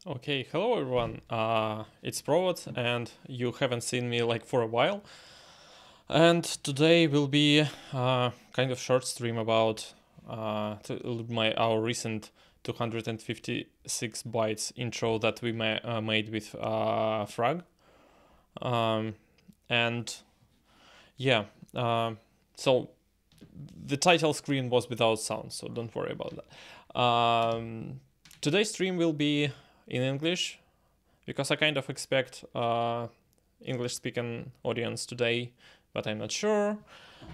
Okay, hello everyone. It's Provod, and you haven't seen me like for a while. And today will be kind of short stream about our recent 256 bytes intro that we made with Frag. And yeah, so the title screen was without sound, so don't worry about that. Today's stream will be in English because I kind of expect English speaking audience today, but I'm not sure,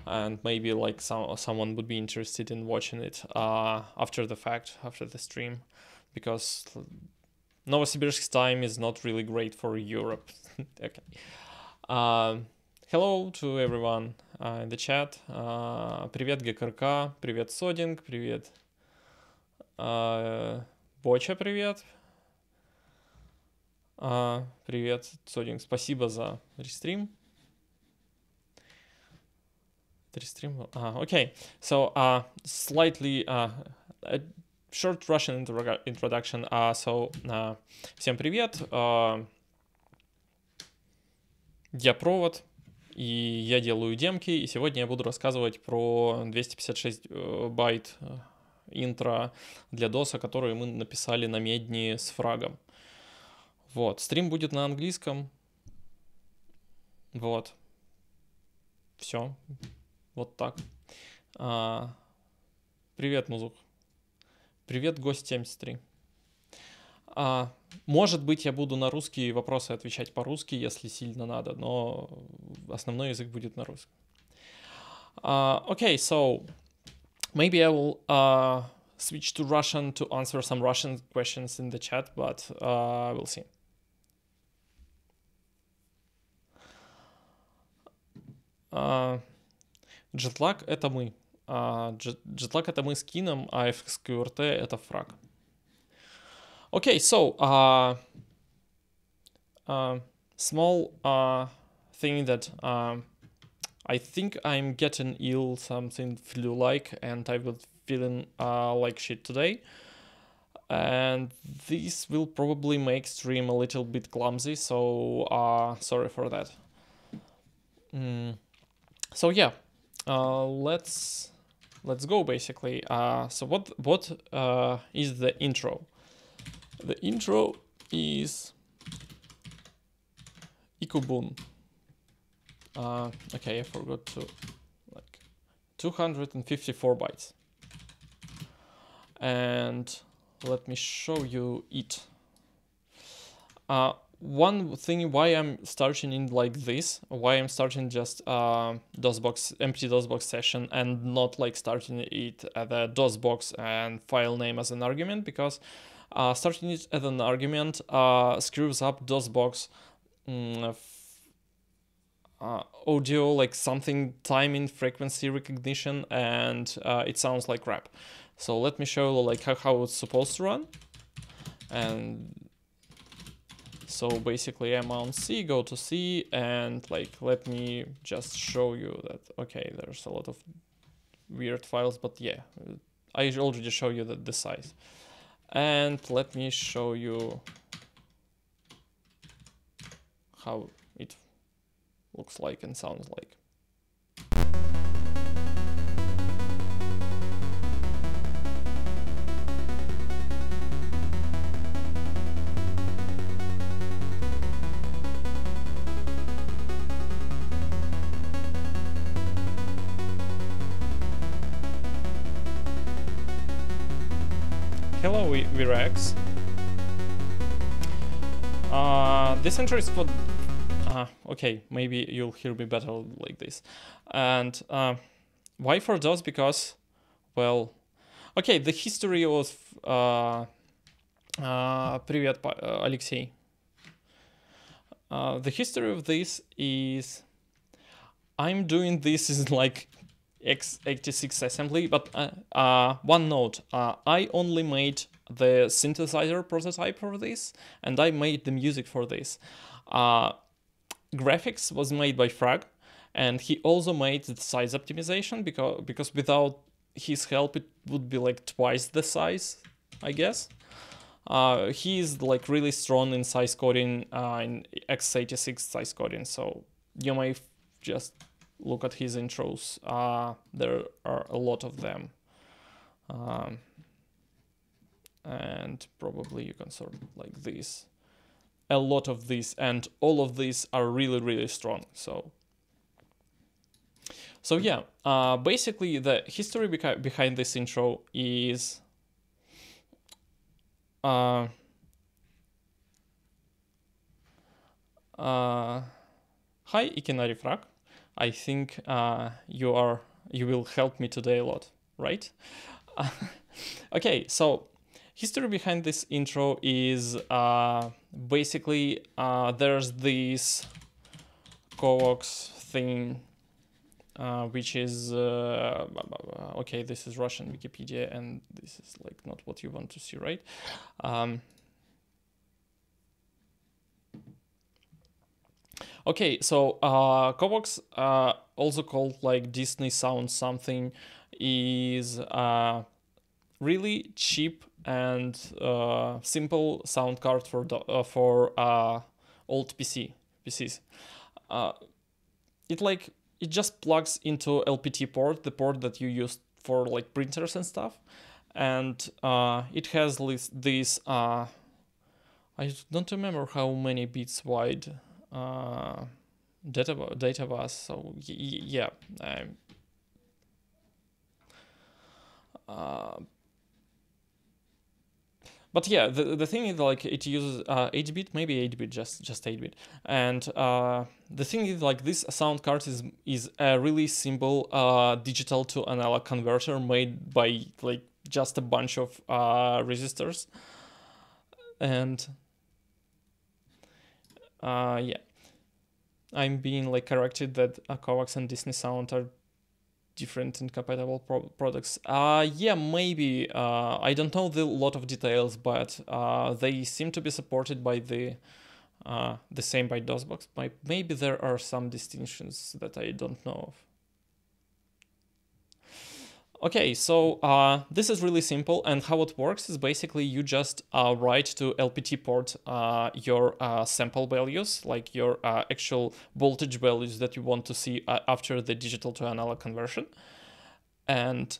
and maybe like someone would be interested in watching it after the fact, after the stream, because Novosibirsk time is not really great for Europe. Okay. Hello to everyone in the chat. Привет ГКРК, привет Содинг, привет Боча, привет. Привет, Содинг, спасибо за рестрим. Okay, so slightly a short Russian introduction. Всем привет. Я Провод, и я делаю демки, и сегодня я буду рассказывать про 256 байт интро для DOS, которые мы написали на медне с фрагом. Вот, стрим будет на английском. Вот. Все. Вот так. Привет, Музук. Привет, гость 73. Может быть, я буду на русские вопросы отвечать по-русски, если сильно надо, но основной язык будет на русском. Okay, so maybe I will switch to Russian to answer some Russian questions in the chat, but we'll see. Jetlag — это мы. Jetlag — это мы с кином, а fsqrt — это фраг. Okay, so small thing that I think I'm getting ill, something flu-like, and I was feeling like shit today. And this will probably make stream a little bit clumsy, so sorry for that. So yeah, let's go basically. So what is the intro? The intro is ikubun. Okay, I forgot to 254 bytes. And let me show you it. One thing why I'm starting in like this, why I'm starting just empty DOSBox session and not like starting it at a DOSBox and file name as an argument, because starting it as an argument screws up DOSBox audio, like something timing, frequency recognition, and it sounds like crap. So let me show like how it's supposed to run. And so basically I'm on C, go to C, and like let me just show you that, okay, there's a lot of weird files, but yeah, I already show you the size. And let me show you how it looks like and sounds like. Hello, Virax. This intro is for... okay, maybe you'll hear me better like this. And why for DOS? Because, well... Okay, the history of... Привет, Alexei. The history of this is... I'm doing this in like x86 assembly, but one note, I only made the synthesizer prototype for this, and I made the music for this. Graphics was made by Frag, and he also made the size optimization, because without his help it would be like twice the size, I guess. He's like really strong in size coding, in x86 size coding. So you may just look at his intros. There are a lot of them. And probably you can sort like this. A lot of these, and all of these are really, really strong. So yeah, basically the history behind this intro is hi Ikenari Frak. I think you will help me today a lot, right? Okay, so history behind this intro is basically there's this Covox thing, which is okay, this is Russian Wikipedia, and this is like not what you want to see, right? Okay, so Covox, also called like Disney Sound something, is really cheap and simple sound card for old PCs. It just plugs into LPT port, the port that you use for like printers and stuff, and it has this I don't remember how many bits wide data bus. So yeah. But yeah, the thing is like it uses 8-bit, maybe 8-bit, just 8-bit, and the thing is like this sound card is a really simple digital to analog converter made by like just a bunch of resistors, and yeah, I'm being like corrected that Covax and Disney Sound are different and compatible products. Yeah, maybe. I don't know the lot of details, but they seem to be supported by the same by DOSBox. Maybe there are some distinctions that I don't know of. Okay, so this is really simple, and how it works is basically you just write to LPT port your sample values, like your actual voltage values that you want to see after the digital to analog conversion, and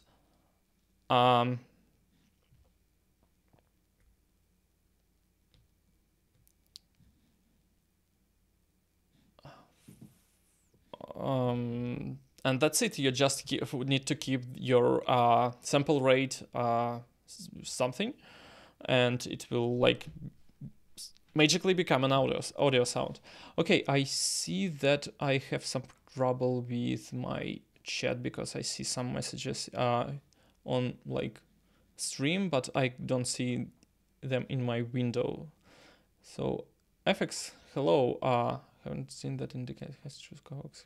and that's it. You just need to keep your sample rate something, and it will like magically become an audio sound. Okay, I see that I have some trouble with my chat because I see some messages on like stream, but I don't see them in my window. So FX, hello. Haven't seen that indicate has choose Covox.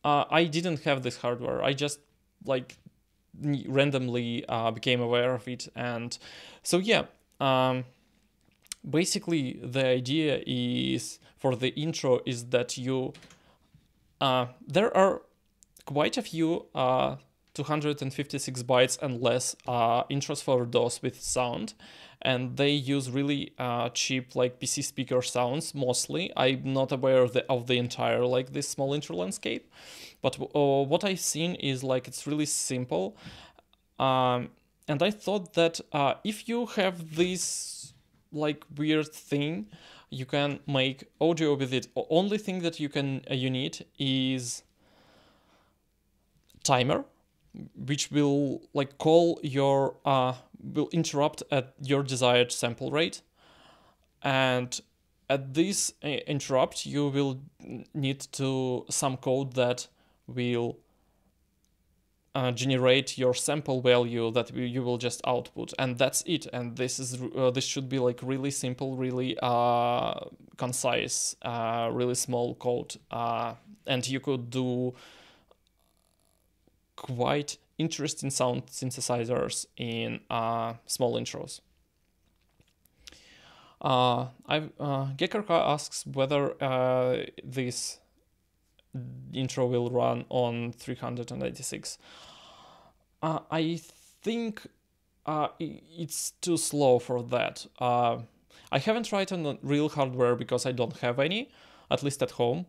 I didn't have this hardware. I just like randomly became aware of it, and so yeah. Basically, the idea is for the intro is that you there are quite a few 256 bytes and less intros for DOS with sound, and they use really cheap like PC speaker sounds mostly. I'm not aware of the entire like this small intro landscape, but what I've seen is like it's really simple, and I thought that if you have this like weird thing, you can make audio with it. Only thing that you need is timer, which will like call your will interrupt at your desired sample rate, and at this interrupt you will need to some code that will generate your sample value that you will just output, and that's it. And this should be like really simple, really concise, really small code, and you could do quite interesting sound synthesizers in small intros. Gekarka asks whether this intro will run on 386. I think it's too slow for that. I haven't tried on the real hardware because I don't have any, at least at home.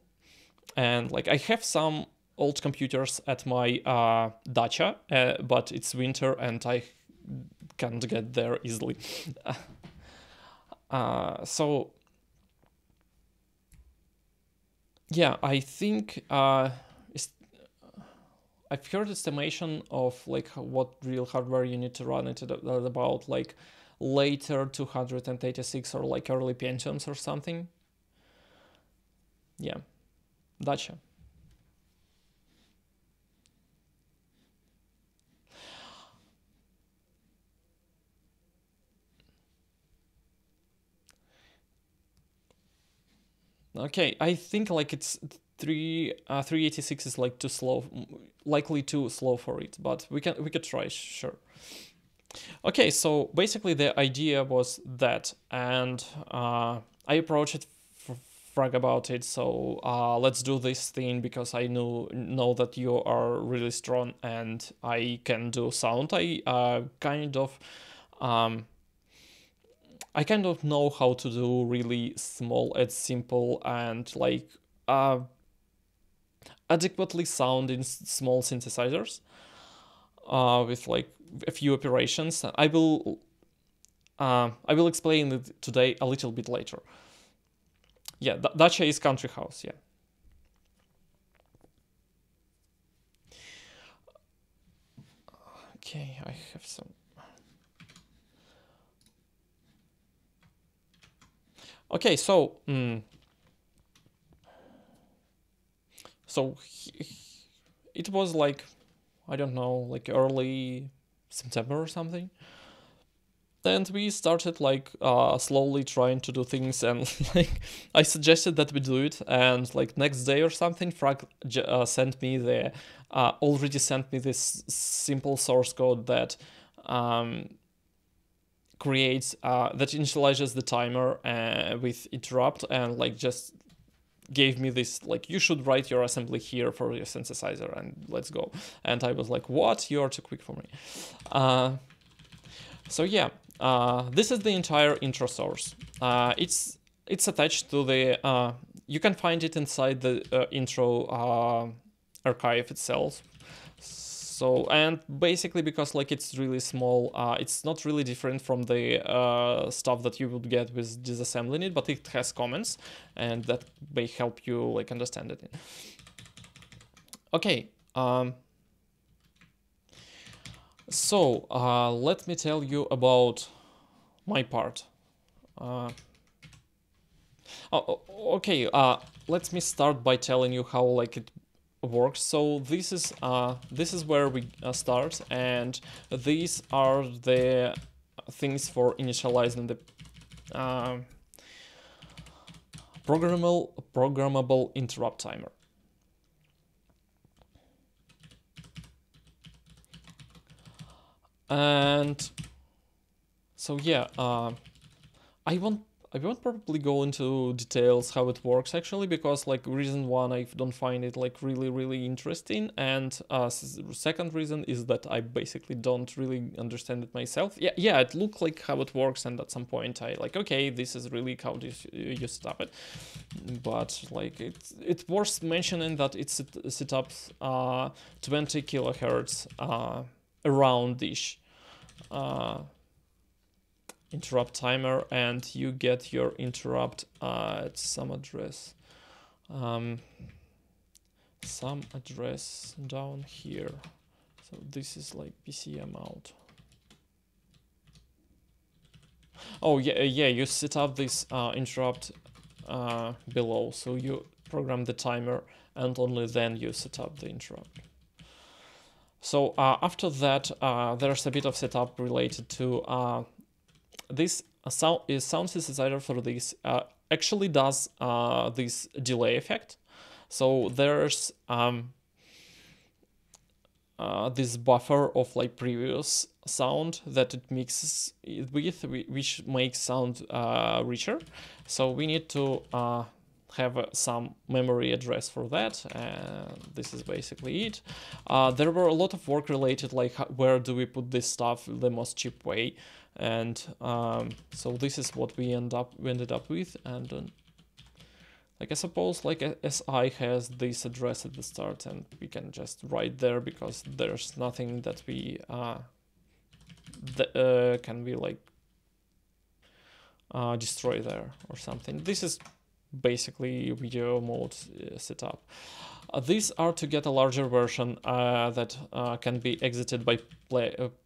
And like I have some old computers at my dacha, but it's winter and I can't get there easily. So yeah, I think I've heard estimation of like what real hardware you need to run it at about like later 286 or like early Pentiums or something. Yeah, dacha. Okay, I think like it's 386 is like too slow, likely too slow for it, but we could try, sure. Okay, so basically the idea was that, and I approached Frag about it. So let's do this thing because I know that you are really strong and I can do sound. I kind of know how to do really small and simple and like adequately sounding small synthesizers with like a few operations. I will explain it today a little bit later. Yeah, dacha is country house. Yeah. Okay, I have some. Okay, so it was like, I don't know, like early September or something. And we started like slowly trying to do things, and like I suggested that we do it, and like next day or something, Frag sent me the already sent me this simple source code that creates that initializes the timer with interrupt, and like just gave me this like, you should write your assembly here for your synthesizer and let's go. And I was like, what? You're too quick for me. So yeah, this is the entire intro source. It's attached to the you can find it inside the intro archive itself. So, and basically because like it's really small, it's not really different from the stuff that you would get with disassembling it, but it has comments and that may help you like understand it. Okay. So let me tell you about my part. Okay, let me start by telling you how like it works. So this is where we start, and these are the things for initializing the programmable interrupt timer. And so yeah, I won't probably go into details how it works actually, because like reason one, I don't find it like really interesting, and second reason is that I basically don't really understand it myself. Yeah, it looked like how it works, and at some point I like, okay, this is really how you set up it, but like it's worth mentioning that it's set up 20 kilohertz around-ish interrupt timer, and you get your interrupt at some address down here. So this is like PCM out. Oh yeah, you set up this interrupt below, so you program the timer and only then you set up the interrupt. So after that, there's a bit of setup related to this sound synthesizer for this actually does this delay effect. So there's this buffer of like previous sound that it mixes with, which makes sound richer. So we need to have some memory address for that, and this is basically it. There were a lot of work related, like where do we put this stuff the most cheap way, and so this is what we ended up with. And like I suppose like SI has this address at the start, and we can just write there because there's nothing that we can be like destroy there or something. This is basically video mode setup. These are to get a larger version that can be exited by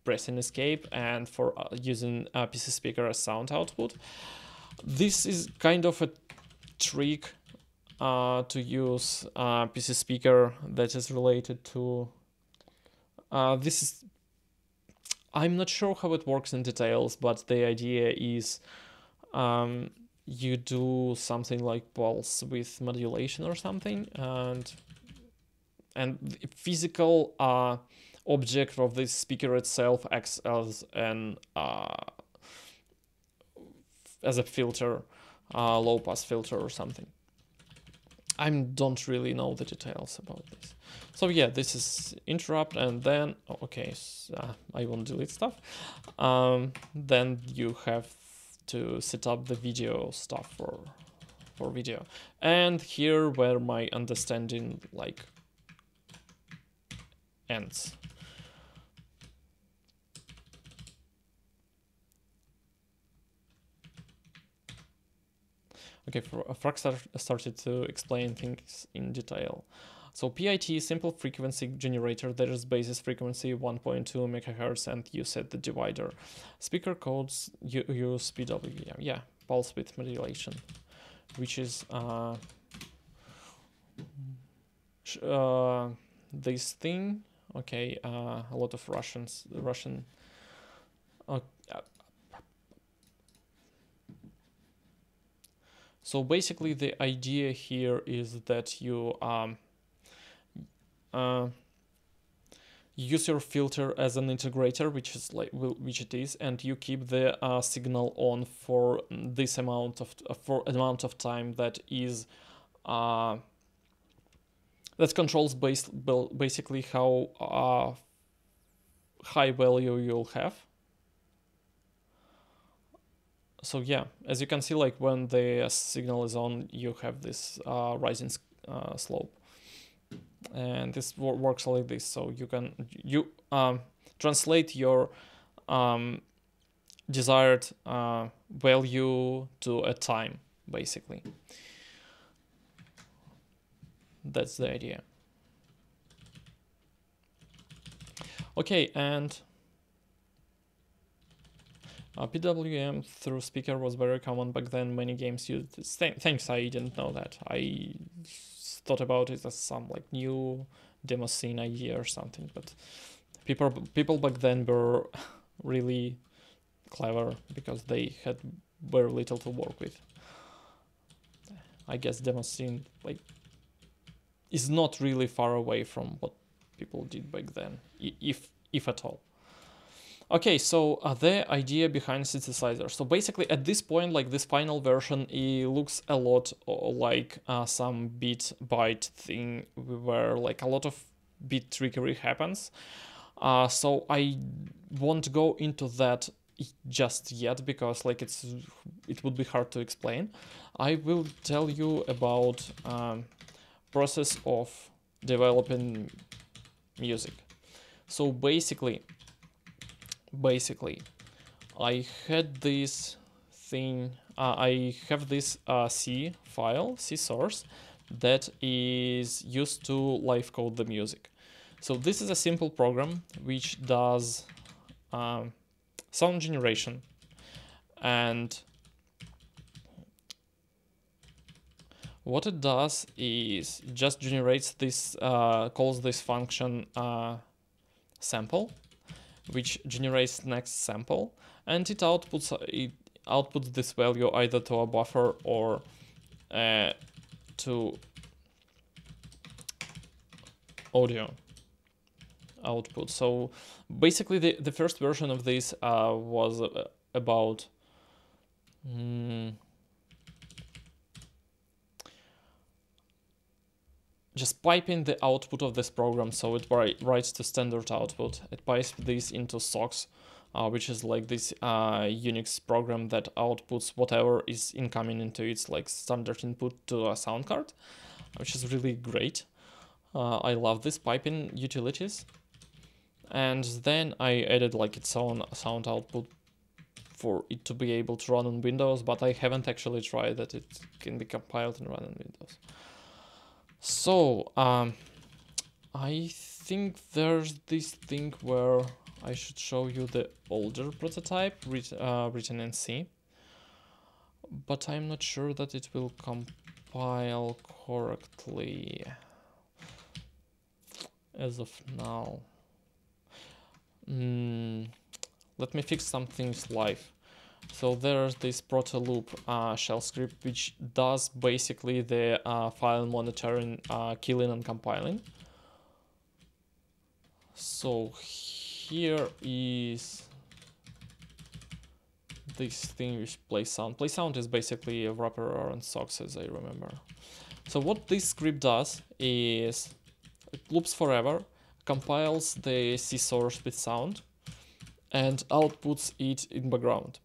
pressing escape, and for using PC speaker as sound output. This is kind of a trick to use PC speaker that is related to this is, I'm not sure how it works in details, but the idea is you do something like pulse width modulation or something, and the physical object of this speaker itself acts as an as a filter, low pass filter or something. I don't really know the details about this. So yeah, this is interrupt, and then okay, I won't delete stuff. Then you have to set up the video stuff for video, and here where my understanding like ends. Okay, Frog started to explain things in detail. So PIT, simple frequency generator, there is basis frequency 1.2 megahertz, and you set the divider. Speaker codes use PWM, yeah, pulse width modulation, which is this thing. Okay, a lot of Russian. So basically, the idea here is that you use your filter as an integrator, which is like which it is, and you keep the signal on for this amount of time that is that controls basically how high value you'll have. So yeah, as you can see, like when the signal is on, you have this rising slope, and this works like this. So you can translate your desired value to a time, basically. That's the idea. Okay, and PWM through speaker was very common back then. Many games used it. Thanks, I didn't know that. I thought about it as some like new demo scene idea or something, but people back then were really clever because they had very little to work with. I guess demo scene like is not really far away from what people did back then, if at all. Okay, so the idea behind synthesizer. So basically at this point, like this final version, it looks a lot like some bit-byte thing where like a lot of bit trickery happens. So I won't go into that just yet because like it would be hard to explain. I will tell you about process of developing music. So basically I had this thing, I have this C file, C source, that is used to live code the music. So this is a simple program which does sound generation, and what it does is just generates this, calls this function sample, which generates next sample, and it outputs this value either to a buffer or to audio output. So basically the first version of this was about just pipe in the output of this program, so it writes to standard output. It pipes this into SOX, which is like this Unix program that outputs whatever is incoming into its like standard input to a sound card, which is really great. I love this piping utilities. And then I added like its own sound output for it to be able to run on Windows, but I haven't actually tried that it can be compiled and run on Windows. So I think there's this thing where I should show you the older prototype written in C, but I'm not sure that it will compile correctly as of now. Let me fix some things live. So there's this protoloop shell script which does basically the file monitoring, killing and compiling. So here is this thing which plays sound. Play sound is basically a wrapper around SOX, as I remember. So what this script does is it loops forever, compiles the C source with sound, and outputs it in background.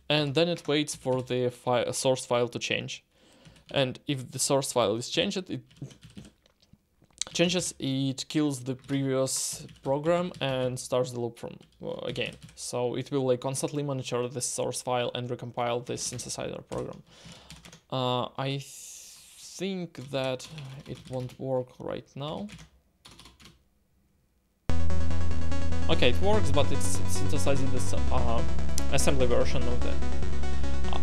And then it waits for the source file to change. And if the source file is changed, it kills the previous program and starts the loop from again. So it will like constantly monitor the source file and recompile this synthesizer program. I think that it won't work right now. Okay, it works, but it's synthesizing this assembly version of that.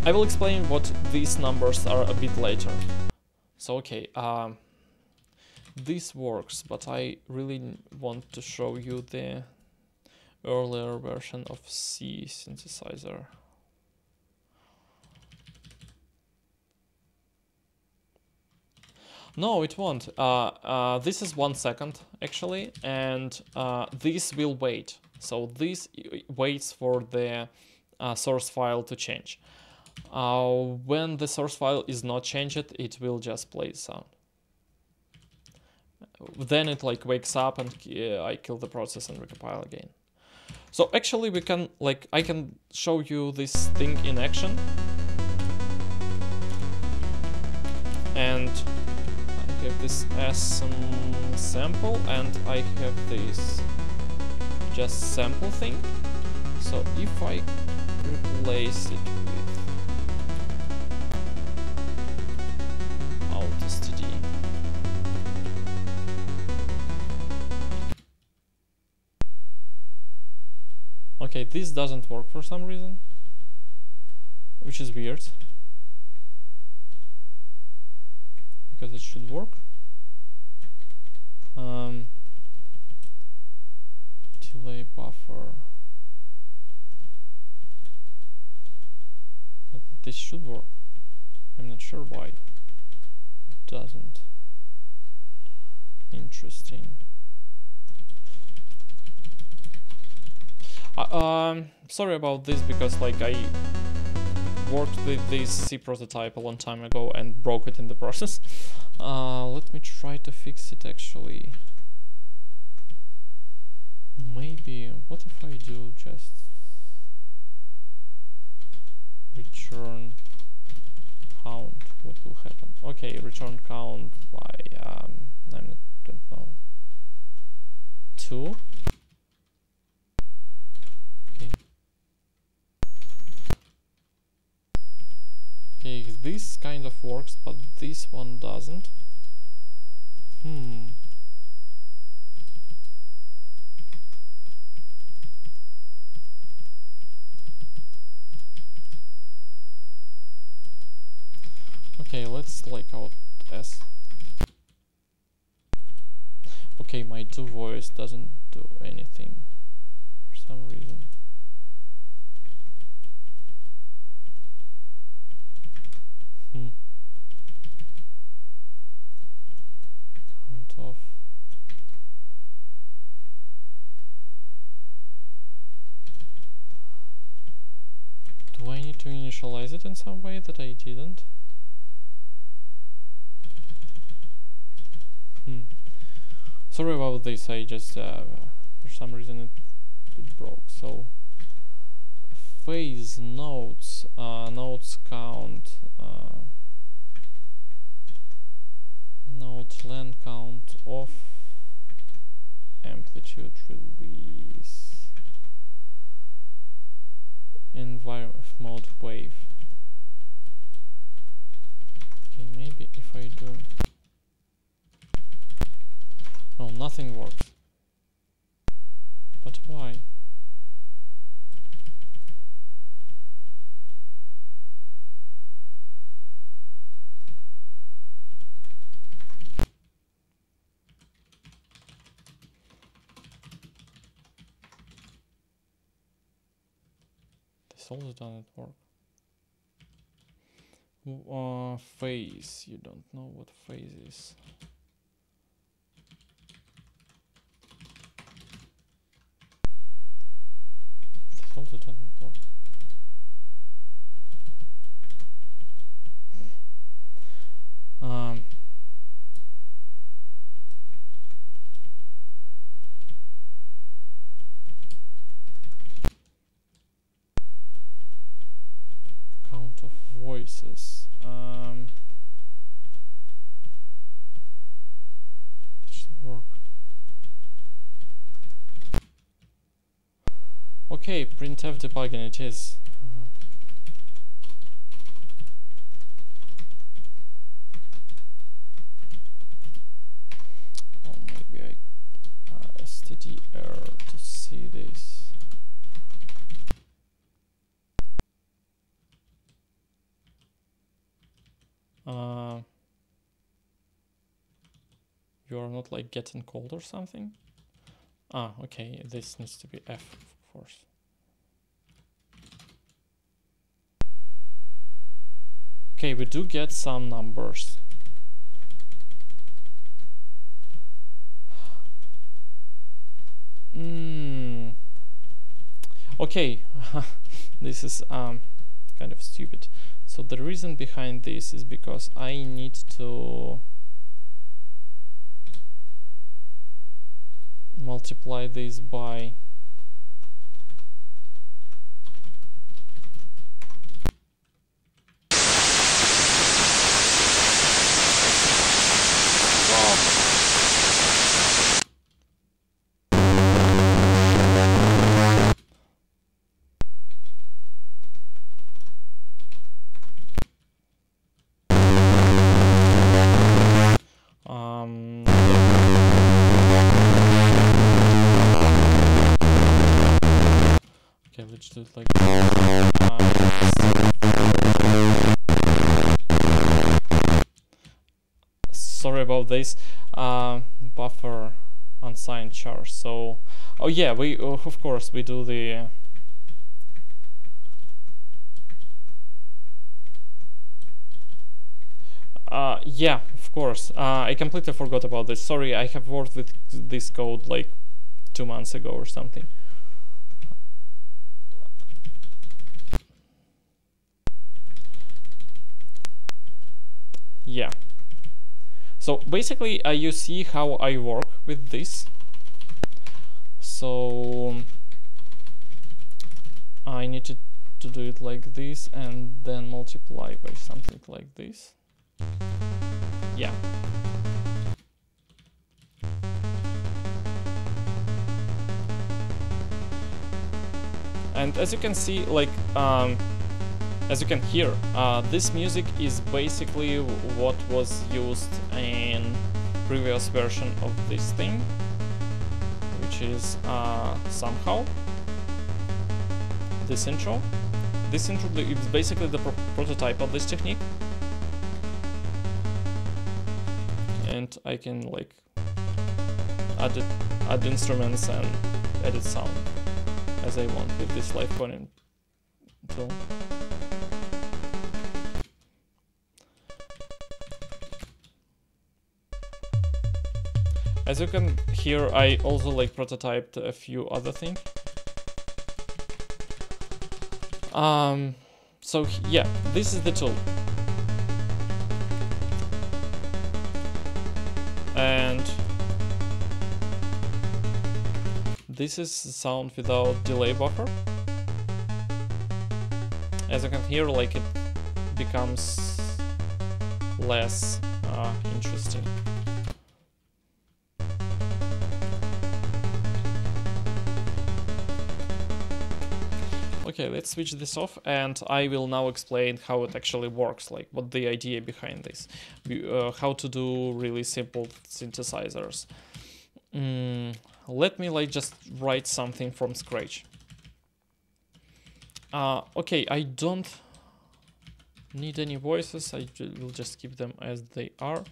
I will explain what these numbers are a bit later. So okay, this works, but I really want to show you the earlier version of C synthesizer. No, it won't. This is 1 second actually, and this will wait. So this waits for the source file to change. When the source file is not changed, it will just play sound. Then it like wakes up and I kill the process and recompile again. So actually we can like, I can show you this thing in action. And I have this as sample and I have this just sample thing. So if I replace it with alt-std, okay, this doesn't work for some reason, which is weird, because it should work. Delay buffer. But this should work. I'm not sure why it doesn't. Interesting. Sorry about this, because like I worked with this C prototype a long time ago and broke it in the process. Let me try to fix it actually. Maybe, what if I do just return count? What will happen? Okay, return count by, I don't know, 2. Okay. Okay, this kind of works, but this one doesn't. Okay, let's like out S. Okay, my do voice doesn't do anything for some reason. Count off. Do I need to initialize it in some way that I didn't? Sorry about this, I just for some reason it broke. So phase notes, notes count, note length count, off, amplitude release, environment mode wave. Okay, maybe if I do... No, nothing works. But why? This also doesn't work. Phase. You don't know what phase is. This also doesn't work. Count of voices. This should work. Okay, printf debugging it is. Oh, maybe I stdr to see this. You are not like getting cold or something? Ah, okay, this needs to be F, of course. Okay, we do get some numbers. Okay, this is kind of stupid. So the reason behind this is because I need to multiply this by okay, let's do it like sorry about this. Buffer unsigned char. So, oh yeah, we of course we do the yeah, of course. I completely forgot about this. Sorry, I have worked with this code like 2 months ago or something. Yeah. So basically, you see how I work with this. So I need to do it like this and then multiply by something like this. Yeah. And as you can see, like, as you can hear, this music is basically what was used in previous version of this thing, which is somehow this intro. This intro is basically the prototype of this technique. And I can like add instruments and edit sound as I want with this live coding tool. As you can hear, I also like prototyped a few other things. So yeah, this is the tool. And this is sound without delay buffer. As you can hear, like it becomes less interesting. Okay, let's switch this off, and I will now explain how it actually works, like what the idea behind this, how to do really simple synthesizers. Let me like just write something from scratch. Okay, I don't need any voices, I will just keep them as they are.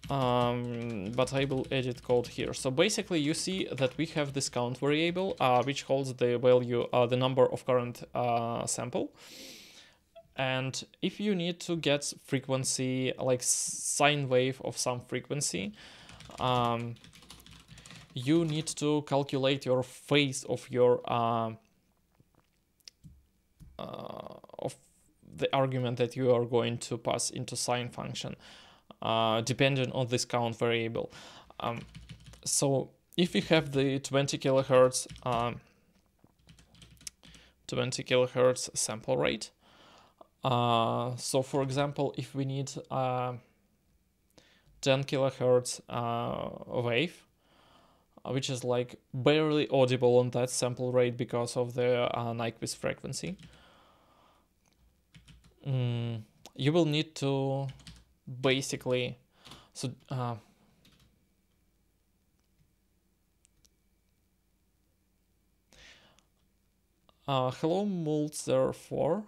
But I will edit code here. So basically you see that we have this count variable, which holds the value, the number of current sample. And if you need to get frequency, like sine wave of some frequency, you need to calculate your phase of your of the argument that you are going to pass into sine function, depending on this count variable. So if we have the 20 kilohertz sample rate, so for example, if we need 10 kilohertz wave, which is like barely audible on that sample rate because of the Nyquist frequency, you will need to basically, so hello Mulzer 4.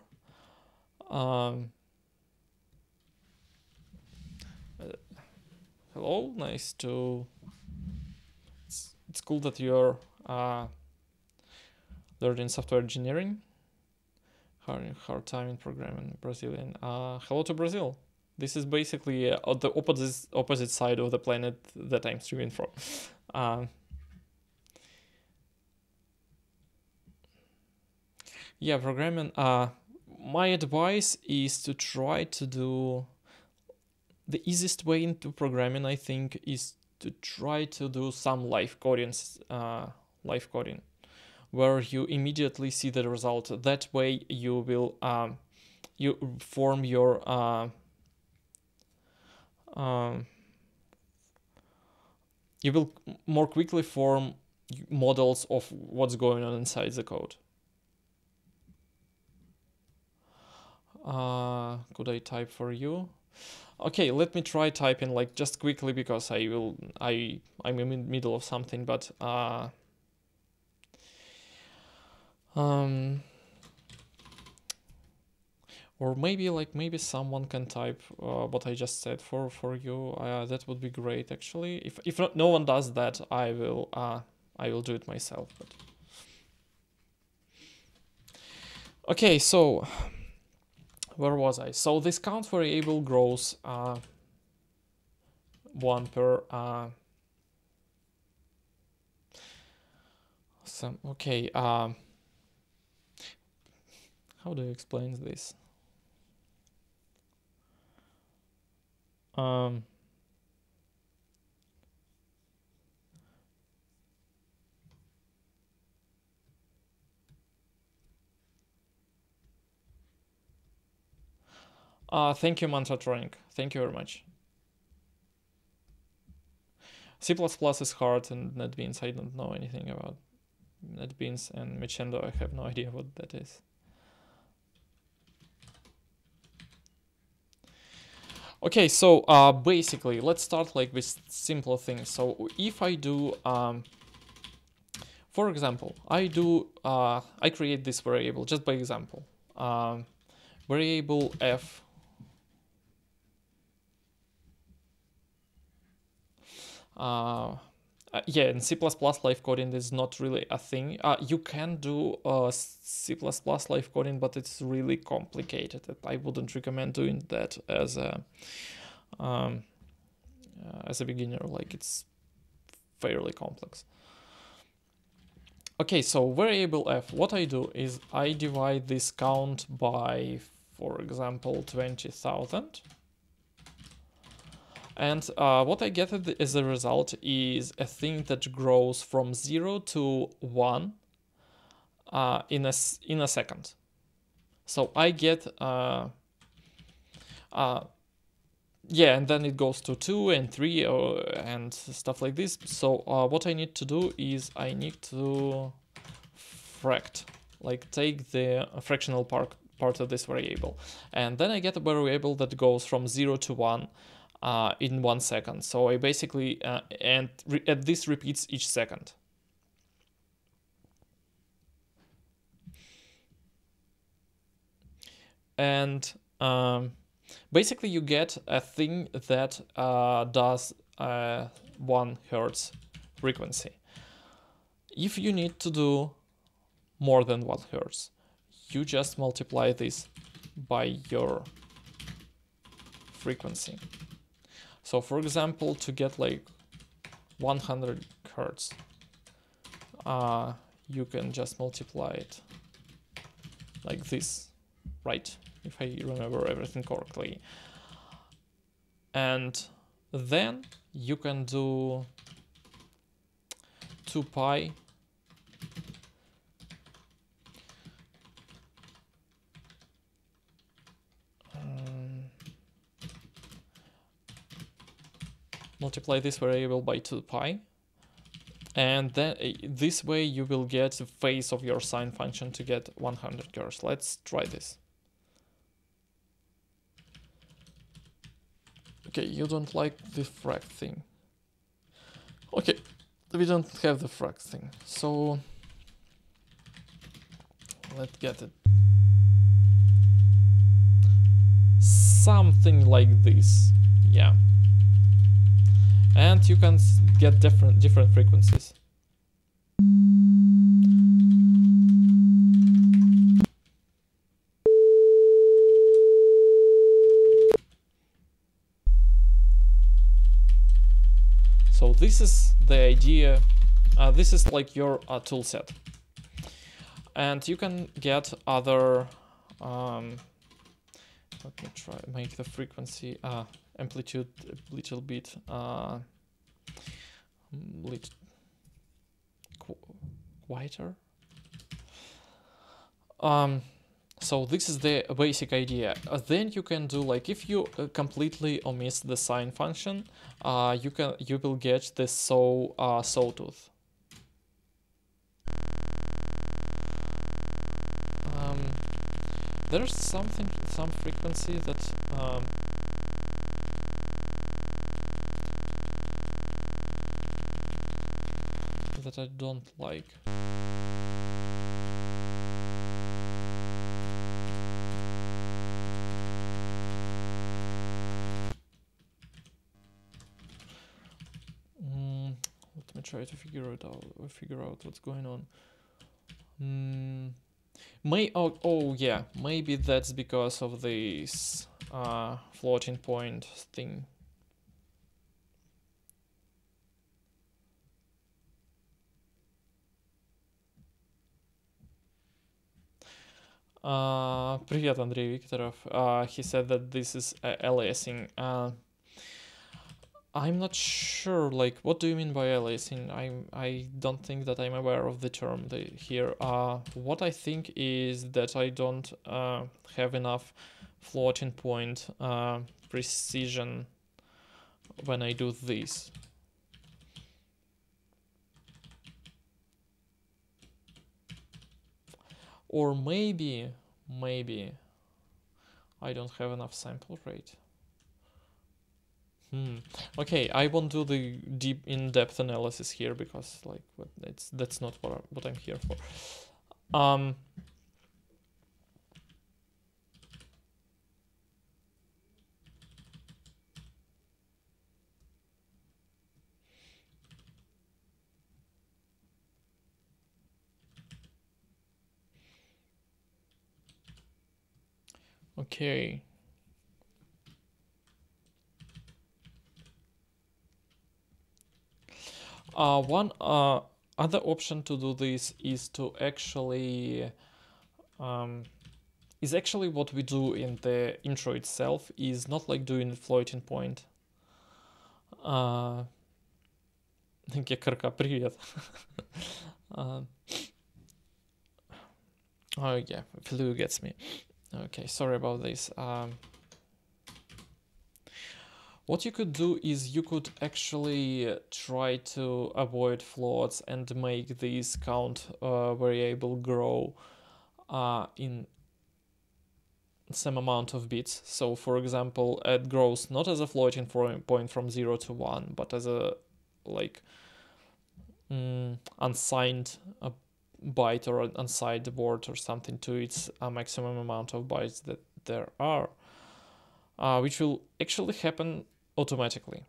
Hello, nice to. It's cool that you're learning software engineering. Hard time in programming, Brazilian. Hello to Brazil. This is basically the opposite side of the planet that I'm streaming from. Yeah, programming. My advice is to try to do the easiest way into programming. I think is to try to do some live coding, where you immediately see the result. That way you will you form your you will more quickly form models of what's going on inside the code. Could I type for you? Okay, let me try typing like just quickly because I'm in the middle of something, but or maybe someone can type what I just said for you. That would be great actually. If no one does that, I will do it myself. But okay, so where was I? So this count variable grows 1 per okay, how do you explain this? Thank you, Mantratronic. Thank you very much. C++ is hard, and NetBeans, I don't know anything about NetBeans, and Machendo, I have no idea what that is. Okay, so basically, let's start like with simpler things. So if I do, for example, I create this variable just by example, variable f. Yeah, in C++ live coding is not really a thing. You can do C++ live coding, but it's really complicated. I wouldn't recommend doing that as a beginner. Like, it's fairly complex. Okay, so variable f. What I do is I divide this count by, for example, 20,000. And what I get as a result is a thing that grows from 0 to 1 in a second. So I get yeah, and then it goes to 2 and 3 and stuff like this. So what I need to do is I need to fract, like take the fractional part of this variable, and then I get a variable that goes from 0 to 1 in 1 second. So I basically and this repeats each second. And basically you get a thing that does 1 hertz frequency. If you need to do more than 1 hertz, you just multiply this by your frequency. So for example, to get like 100 hertz, you can just multiply it like this, right? If I remember everything correctly. And then you can do 2 pi multiply this variable by 2 pi, and then this way you will get the phase of your sine function to get 100 hertz. Let's try this. Okay, you don't like the frac thing. Okay, we don't have the frac thing, so let's get it. Something like this, yeah. And you can get different frequencies. So this is the idea. This is like your tool set, and you can get other. Let me try make the frequency amplitude a little bit quieter. So this is the basic idea. Then you can do like if you completely omit the sine function, you will get this sawtooth. There's some frequency that that I don't like. Let me try to figure out what's going on. Yeah, maybe that's because of this floating point thing. Привет, Андрей Викторов. He said that this is aliasing. I'm not sure, like, what do you mean by aliasing? I don't think that I'm aware of the term here. What I think is that I don't have enough floating point precision when I do this. Or maybe I don't have enough sample rate. Okay, I won't do the deep in-depth analysis here because like that's not what I'm here for. Okay. One other option to do this is to actually what we do in the intro itself, is not like doing the floating point. Кекарка, привет. Oh yeah, flu gets me. Okay, sorry about this. What you could do is you could actually try to avoid floats and make this count variable grow in some amount of bits. So for example, it grows not as a floating point from 0 to 1, but as a like unsigned byte or an unsigned word or something to its maximum amount of bytes that there are, which will actually happen automatically.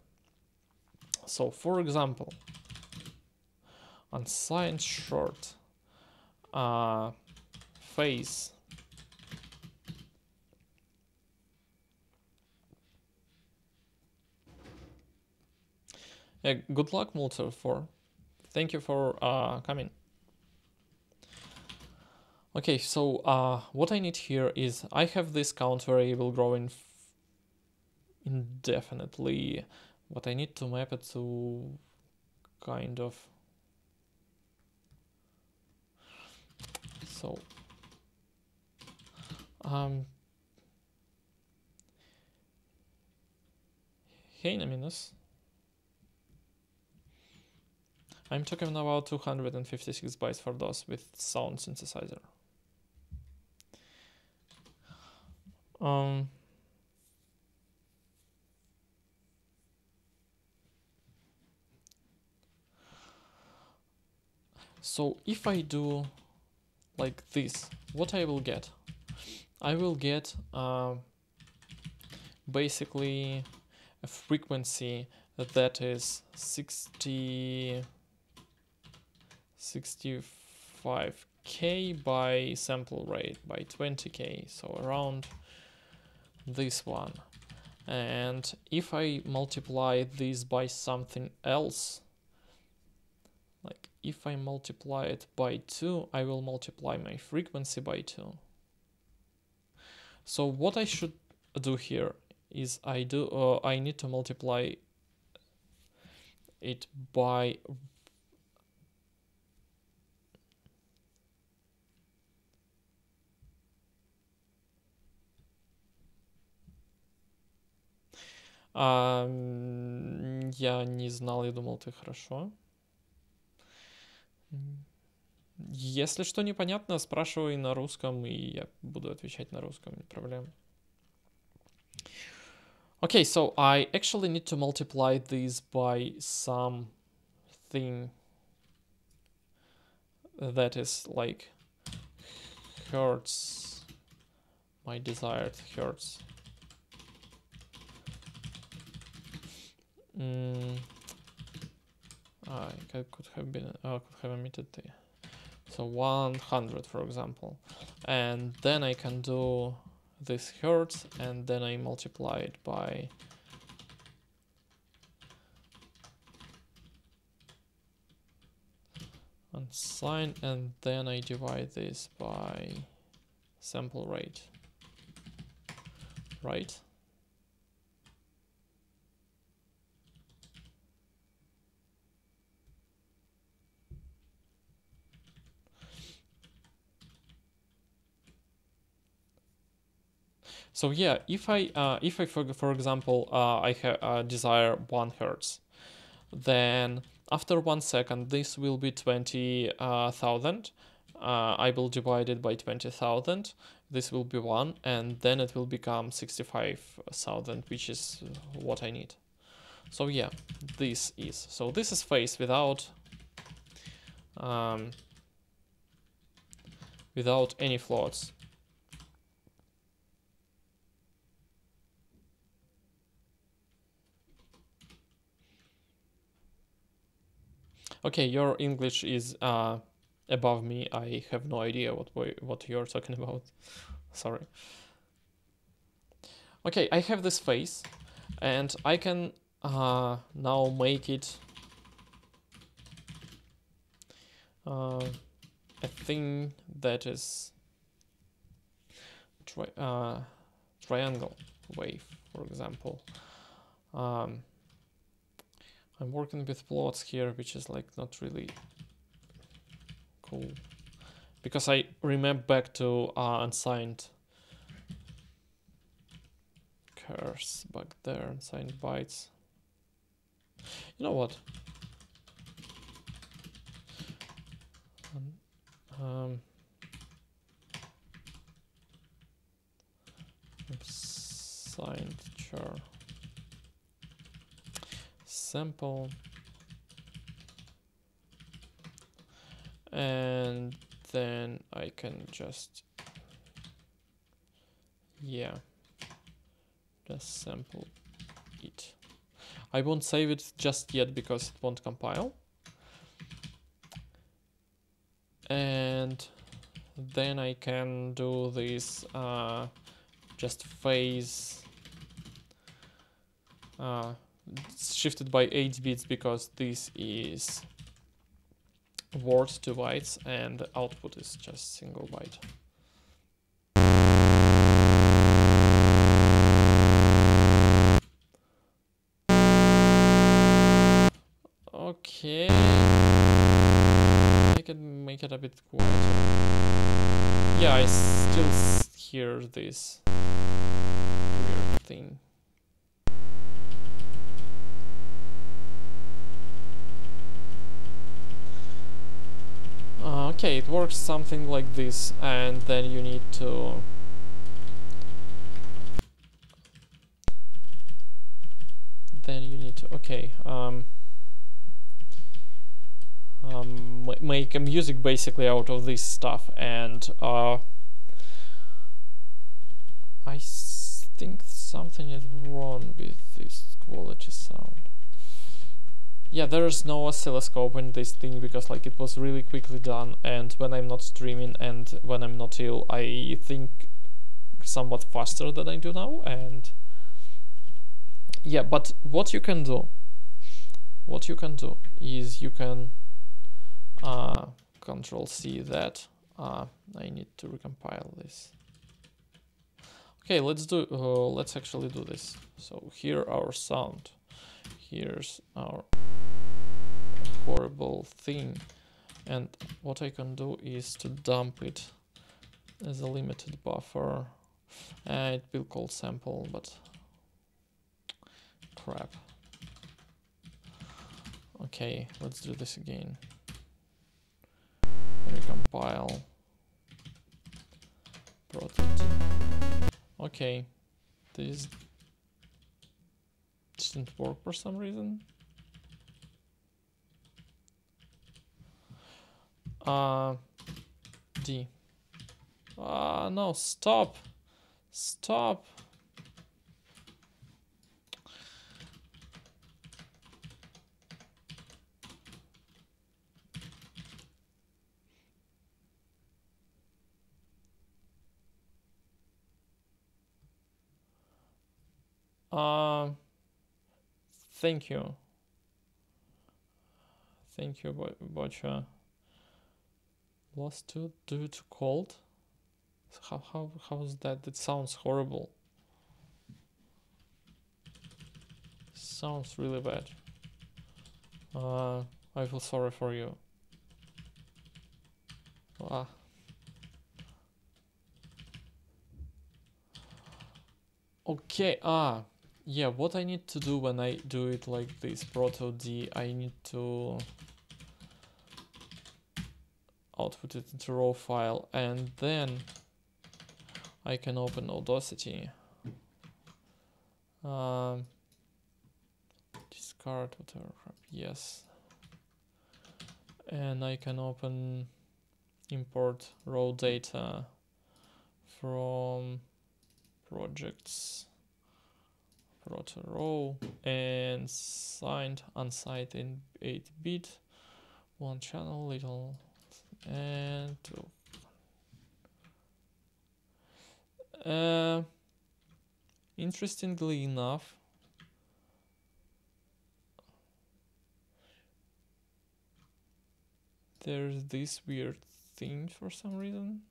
So for example, unsigned short phase good luck, Multi4. Thank you for coming. Okay, so what I need here is I have this count variable growing indefinitely. What I need to map it to kind of so hey Neminus, I'm talking about 256 bytes for those with sound synthesizer. So if I do like this, what I will get? I will get basically a frequency that is 65k by sample rate by 20k, so around this one. And if I multiply this by something else, like if I multiply it by 2, I will multiply my frequency by 2. So what I should do here is I need to multiply it by я не знал, я думал, ты хорошо. Если что непонятно, спрашивай на русском, и я буду отвечать на русском, не проблема. Okay, so I actually need to multiply these by something that is like hertz, my desired hertz. I could have omitted the so 100, for example, and then I can do this hertz, and then I multiply it by unsigned, and then I divide this by sample rate, right? So yeah, if I for example I desire 1 hertz, then after 1 second this will be 20,000. I will divide it by 20,000. This will be 1, and then it will become 65,000, which is what I need. So yeah, this is phase without without any floats. Okay, your English is above me. I have no idea what you're talking about. Sorry. Okay, I have this phase, and I can now make it a thing that is triangle wave, for example. I'm working with plots here, which is like not really cool. Because I remember back to unsigned chars back there, unsigned bytes. You know what? Signed char sample, and then I can just just sample it. I won't save it just yet because it won't compile. And then I can do this just phase shifted by 8 bits because this is word to bytes and the output is just single byte. Okay, I can make it a bit quieter. Yeah, I still hear this weird thing. Okay, it works something like this, and then you need to okay, make a music basically out of this stuff, and I think something is wrong with this quality sound. Yeah, there is no oscilloscope in this thing because like it was really quickly done, and when I'm not streaming and when I'm not ill, I think somewhat faster than I do now. And yeah, but what you can do is you can Control C that. I need to recompile this. Okay, let's actually do this. So here our sound, here's our horrible thing, and what I can do is to dump it as a limited buffer. It will call sample, but crap. Okay, let's do this again. Recompile. Okay, this didn't work for some reason. D. No, stop. Stop. Thank you. Thank you, Botcha. Lost to due to cold? How's that? That sounds horrible. Sounds really bad. I feel sorry for you. Okay, yeah, what I need to do when I do it like this, proto D, I need to output it into raw file, and then I can open Audacity, discard whatever, yes, and I can open import raw data from projects, proto raw, and signed, unsigned in 8-bit, one channel, little, and two. Interestingly enough, there's this weird thing for some reason.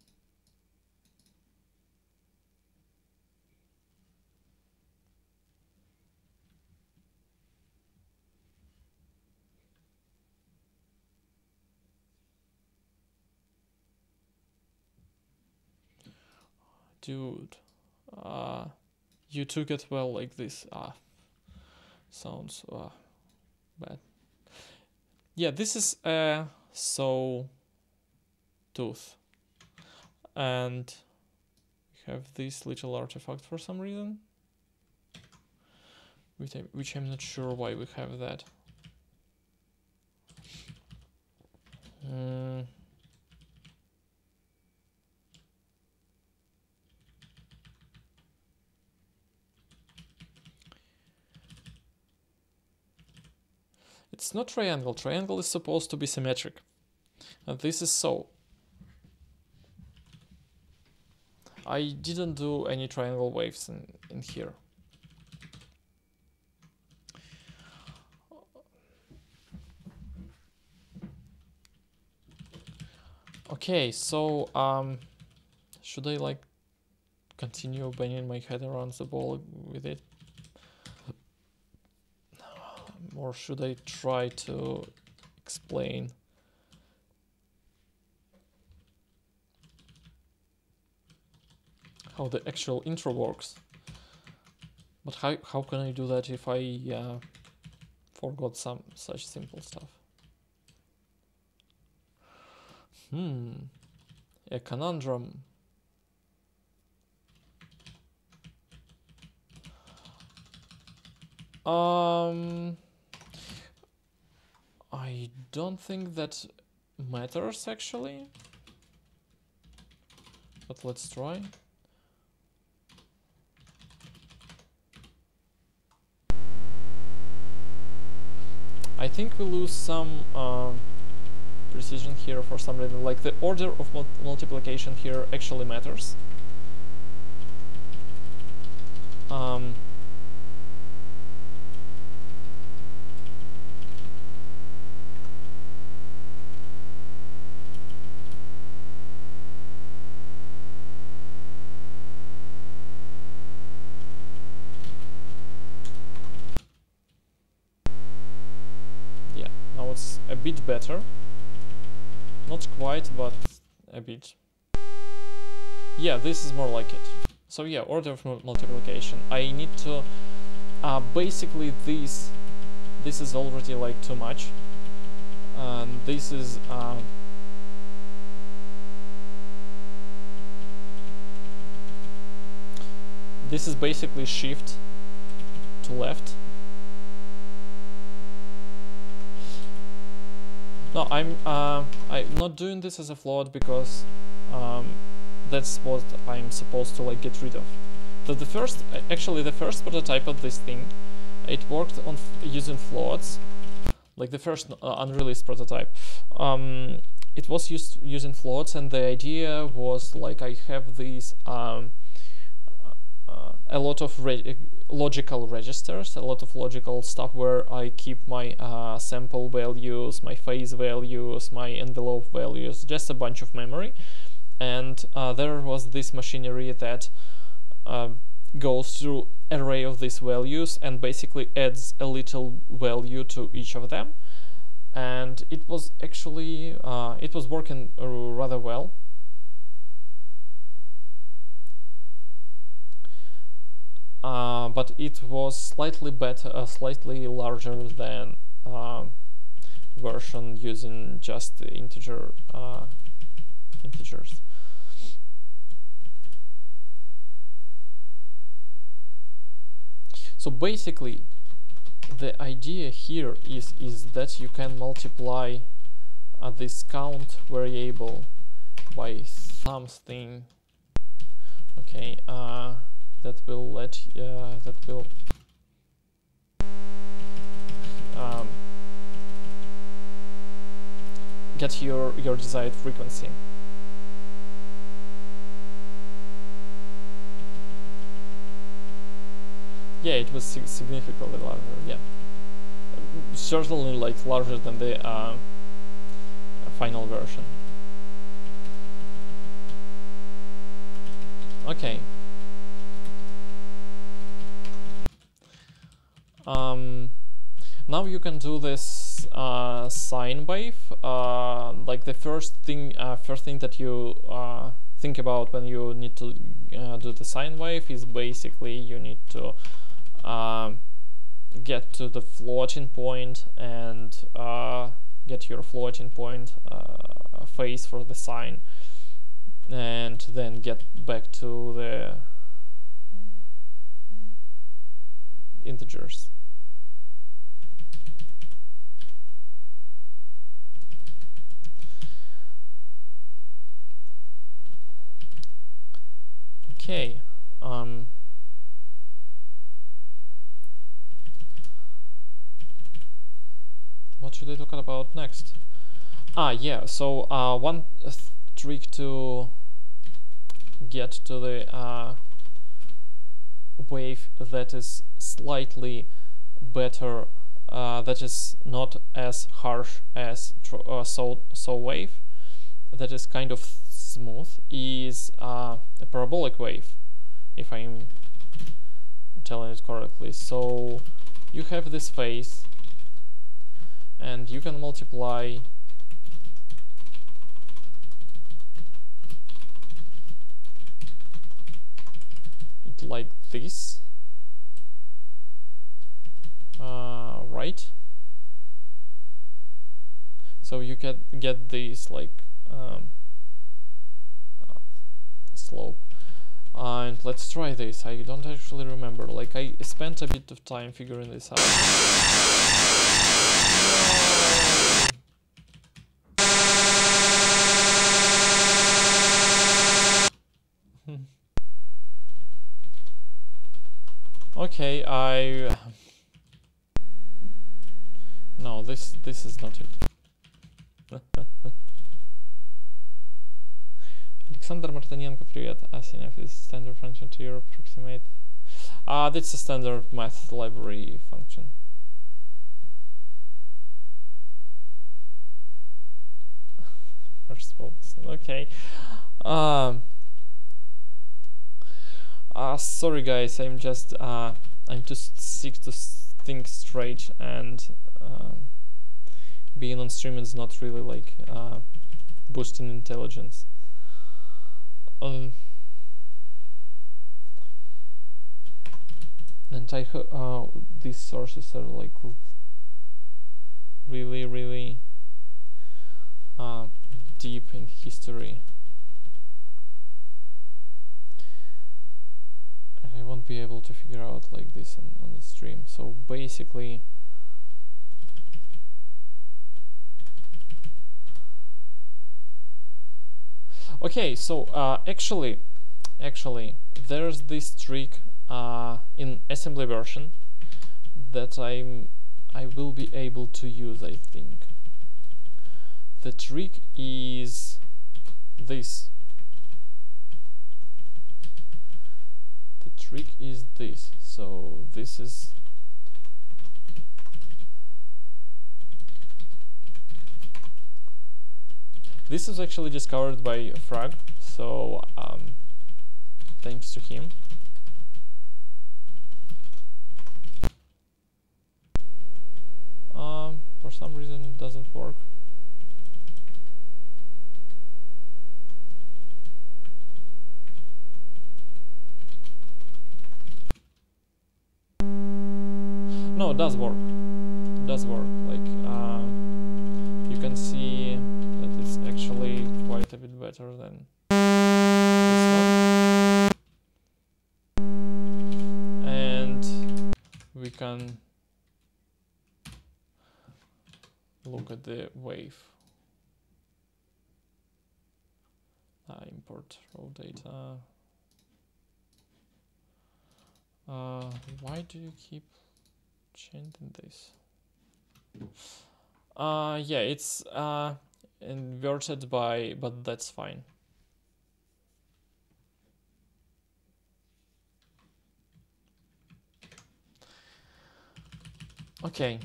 dude, you took it well like this. Sounds bad. Yeah, this is a sawtooth, and we have this little artifact for some reason, which I'm not sure why we have that. It's not triangle. Triangle is supposed to be symmetric. And this is so. I didn't do any triangle waves in here. Okay, so should I like continue banging my head around the ball with it? Or should I try to explain how the actual intro works? But how can I do that if I forgot some such simple stuff? A conundrum. I don't think that matters actually, but let's try. I think we lose some precision here for some reason, like the order of multiplication here actually matters. Yeah, now it's a bit better. Not quite, but a bit. Yeah, this is more like it. So yeah, order of multiplication. I need to basically this is already like too much, and this is basically shift to left. No, I'm not doing this as a float because that's what I'm supposed to like get rid of. So the first prototype of this thing, it worked on using floats, like the first unreleased prototype. It was using floats, and the idea was like I have these a lot of logical registers, a lot of logical stuff where I keep my sample values, my phase values, my envelope values, just a bunch of memory. And there was this machinery that goes through an array of these values and basically adds a little value to each of them. And it was actually, it was working rather well. But it was slightly better, slightly larger than version using just integers. So basically, the idea here is that you can multiply this count variable by something. Okay. That will let get your desired frequency. Yeah, it was significantly larger. Yeah, certainly like larger than the final version. Okay. Now you can do this sine wave. Like the first thing that you think about when you need to do the sine wave is basically you need to get to the floating point and get your floating point phase for the sine, and then get back to the integers. Okay. What should I talk about next? Yeah, so one trick to get to the wave that is slightly better, that is not as harsh as saw wave, that is kind of smooth, is a parabolic wave, if I'm telling it correctly. So you have this phase, and you can multiply it like this, right? So you get this like slope. And let's try this. I don't actually remember. Like, I spent a bit of time figuring this out. Okay, no, this is not it. Alexander Martinenko, привет. Asynf is standard function to your approximate. That's a standard math library function. First focus. Okay. Sorry guys, I'm just I'm too sick to think straight, and being on stream is not really like boosting intelligence. And I these sources are like really deep in history, and I won't be able to figure out like this on the stream. So basically, okay, so actually there's this trick in assembly version that I will be able to use, I think. The trick is this. The trick is this. So this is actually discovered by Frag, so thanks to him. For some reason it doesn't work. No, it does work. It does work. Like you can see that it's actually quite a bit better than this one. And we can look at the wave. Import raw data. Why do you keep changing this? Yeah, it's inverted by, but that's fine. Okay.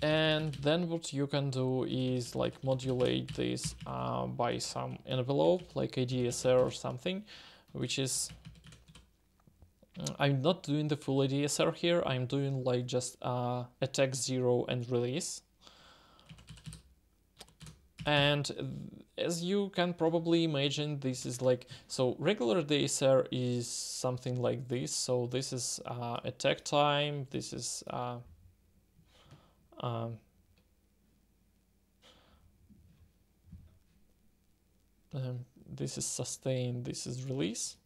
And then what you can do is like modulate this by some envelope, like a DSR or something, which is, I'm not doing the full ADSR here, I'm doing like just attack 0 and release. And as you can probably imagine, this is like, so regular DSR is something like this. So this is attack time, this is this is sustain, this is release,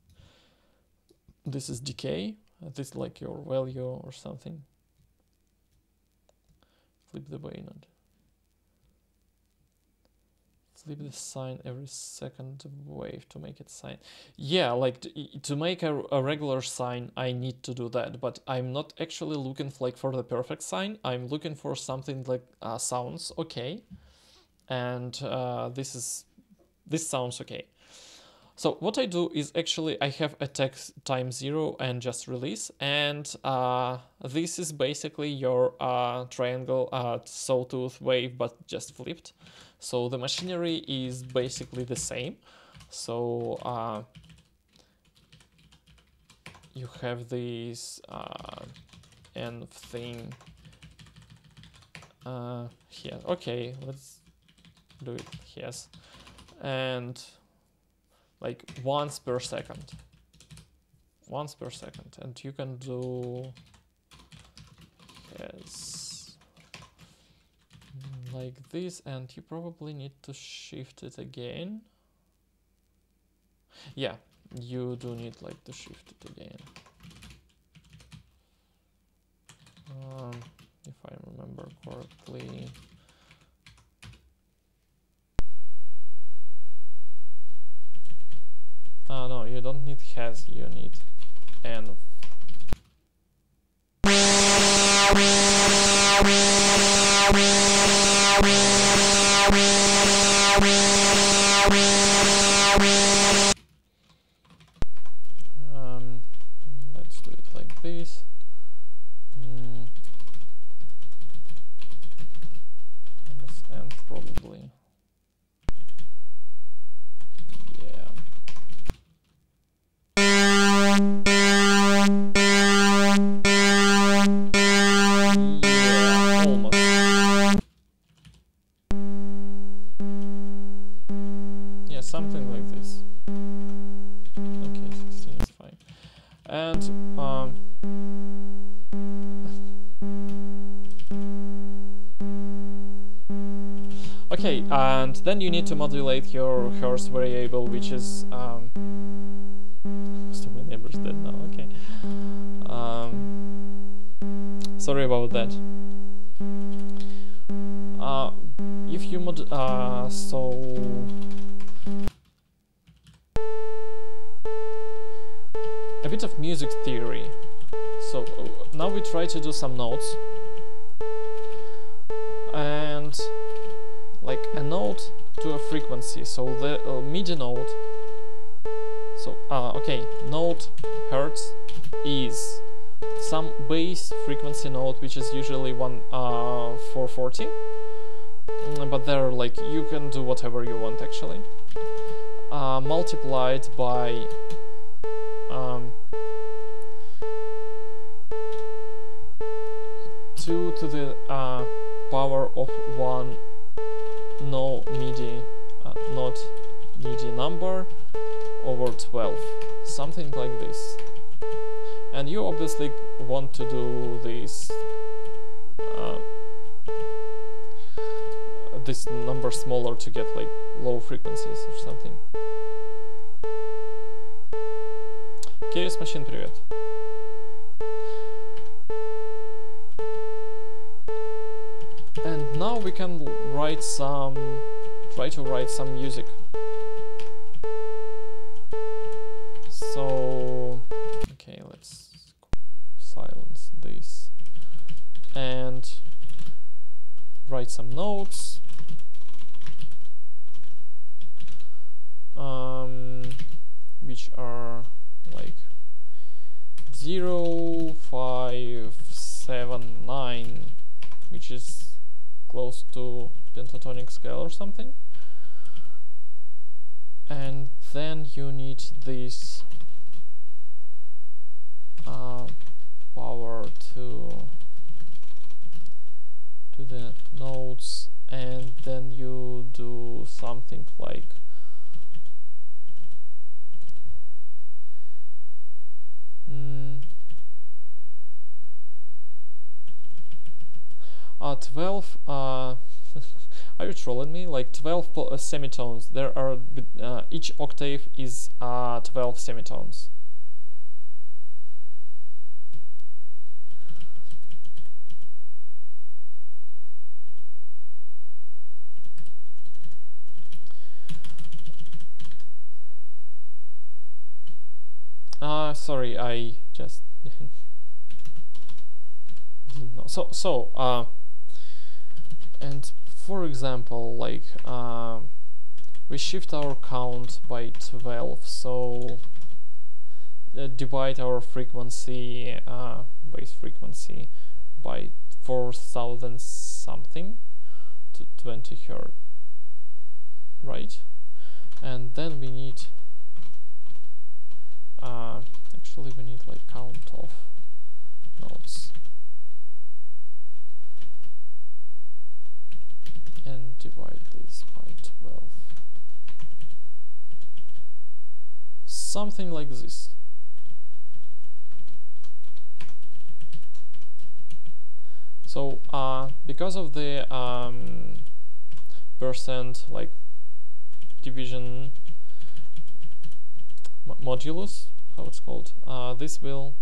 this is decay, this is like your value or something. Flip the way node. Flip the sign every second wave to make it sign. Yeah, like to make a regular sign, I need to do that, but I'm not actually looking for the perfect sign. I'm looking for something like sounds okay, and this sounds okay. So what I do is actually I have attack time 0 and just release, and this is basically your triangle sawtooth wave, but just flipped. So the machinery is basically the same. So you have this env thing here. Okay, let's do it. Yes, and like once per second, and you can do yes like this, and you probably need to shift it again. Yeah, you do need like to shift it again. If I remember correctly. No, you don't need has, you need env. Let's do it like this. Minus env probably. Yeah. Yeah, almost. Yeah, something like this. Okay, 16 is fine. And okay, and then you need to modulate your Hertz variable, which is most of my neighbors dead now. Okay. Sorry about that. If you so a bit of music theory. So now we try to do some notes, and like a note to a frequency. So the MIDI note. So okay, note hertz is some base frequency note, which is usually 440. But there, like, you can do whatever you want actually. Multiplied by two to the power of 1 no MIDI, not MIDI number over 12, something like this. And you obviously want to do this this number smaller to get like low frequencies or something. Curious Machine, привет. And now we can try to write some music. So, okay, let's silence this and write some notes. Which are like 0, 5, 7, 9, which is close to pentatonic scale or something. And then you need this power to the nodes and then you do something like 12 are you trolling me? Like 12 semitones. There are each octave is 12 semitones. Sorry, I just didn't know. And for example, like we shift our count by 12, so divide our frequency, base frequency, by 4000 something to 20 Hz, right? And then we need actually we need like count of nodes and divide this by 12, something like this. So because of the percent like division modulus, how it's called, this will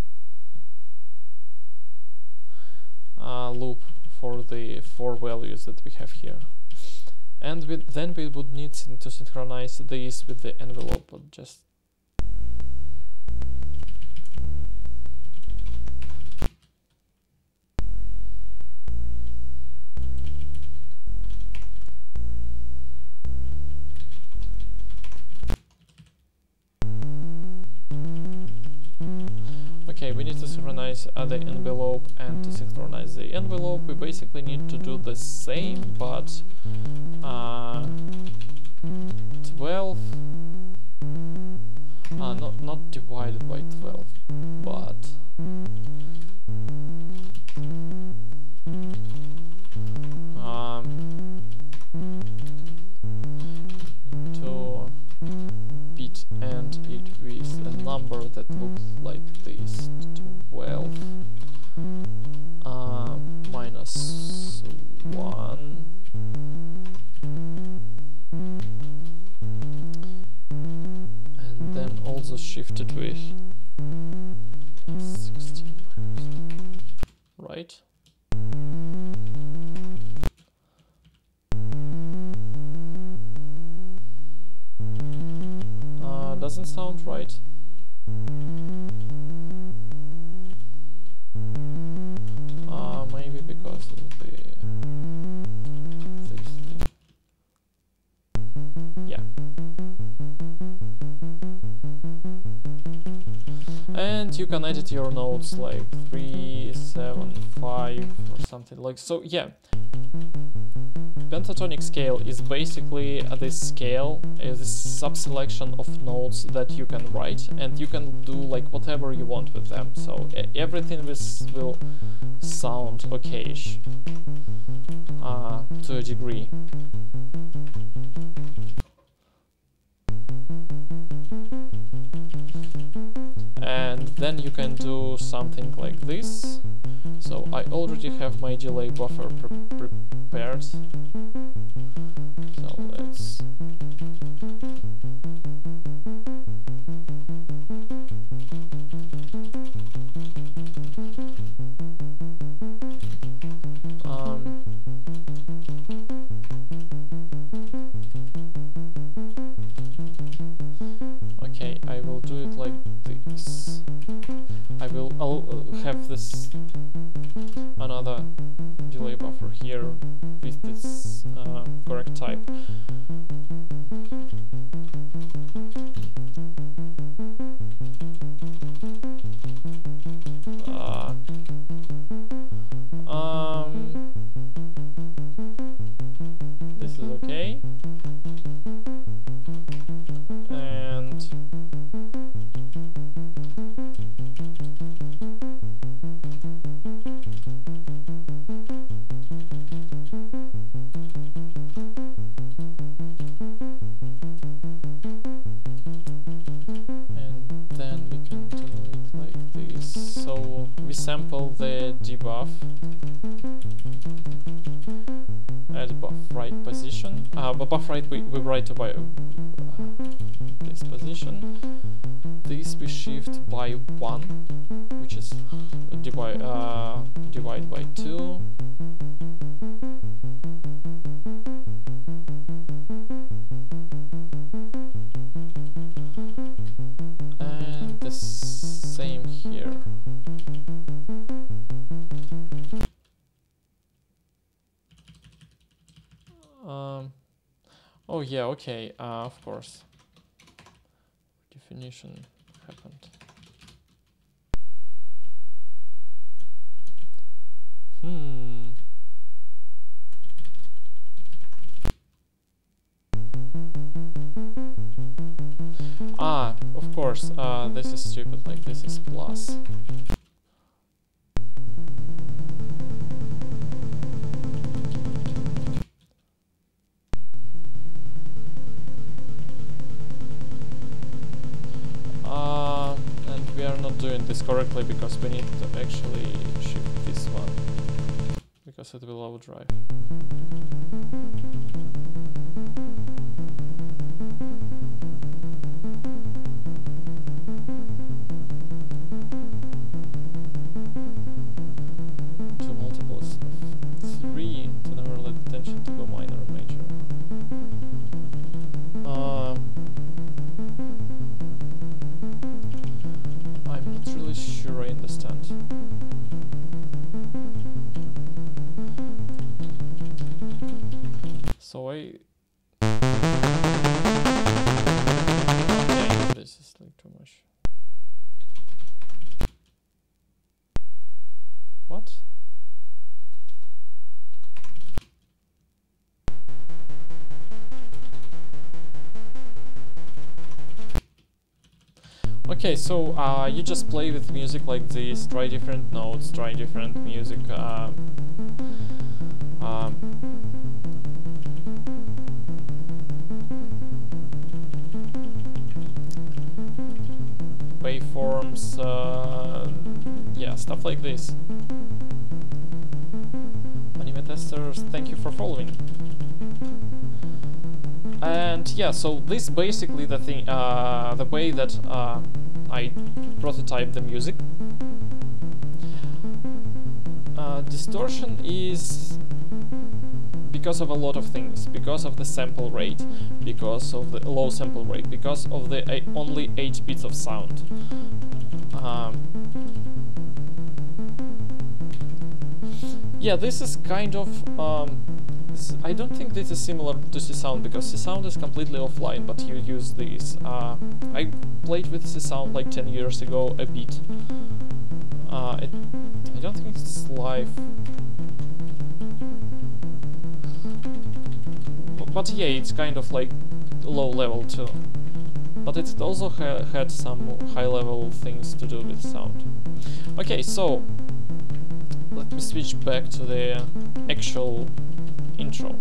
loop for the 4 values that we have here, and then we would need to synchronize this with the envelope, but just okay, we need to synchronize the envelope, and to synchronize the envelope we basically need to do the same, but 12 not divided by 12, but to bit and it with a number that looks like this: 12 minus 1 and then also shifted with 16 minus, right? Doesn't sound right. Maybe because of this thing. Yeah. And you can edit your notes like 3, 7, 5 or something like so. Yeah. Pentatonic scale is basically this scale, is a subselection of notes that you can write, and you can do like whatever you want with them. So everything will sound okayish to a degree. And then you can do something like this. So I already have my delay buffer prepared. So let's okay, I will do it like this. I'll have this another delay buffer here with this correct type. This is okay. And sample the debuff at buff right position. But buff right we write to by this position. This we shift by 1, which is divide by 2. And the same here. Oh yeah, okay, of course. Definition happened. Of course, this is stupid, like this is plus. And we are not doing this correctly because we need to actually shift this one, because it will overdrive. To multiples of 3 to never let attention to go minor or major. I'm not really sure I understand. So okay, this is like too much. What? Okay, so you just play with music like this, try different notes, try different music. Waveforms, yeah, stuff like this. Anime testers, thank you for following. And yeah, so this basically the thing, the way that I prototype the music. Distortion is because of a lot of things, because of the sample rate, because of the low sample rate, because of the only 8 bits of sound. Yeah, this is kind of I don't think this is similar to C-Sound, because C-Sound is completely offline, but you use these. I played with C-Sound like 10 years ago a bit. I don't think it's live. But yeah, it's kind of like low level too. But it also had some high level things to do with sound. Okay, so let me switch back to the actual intro.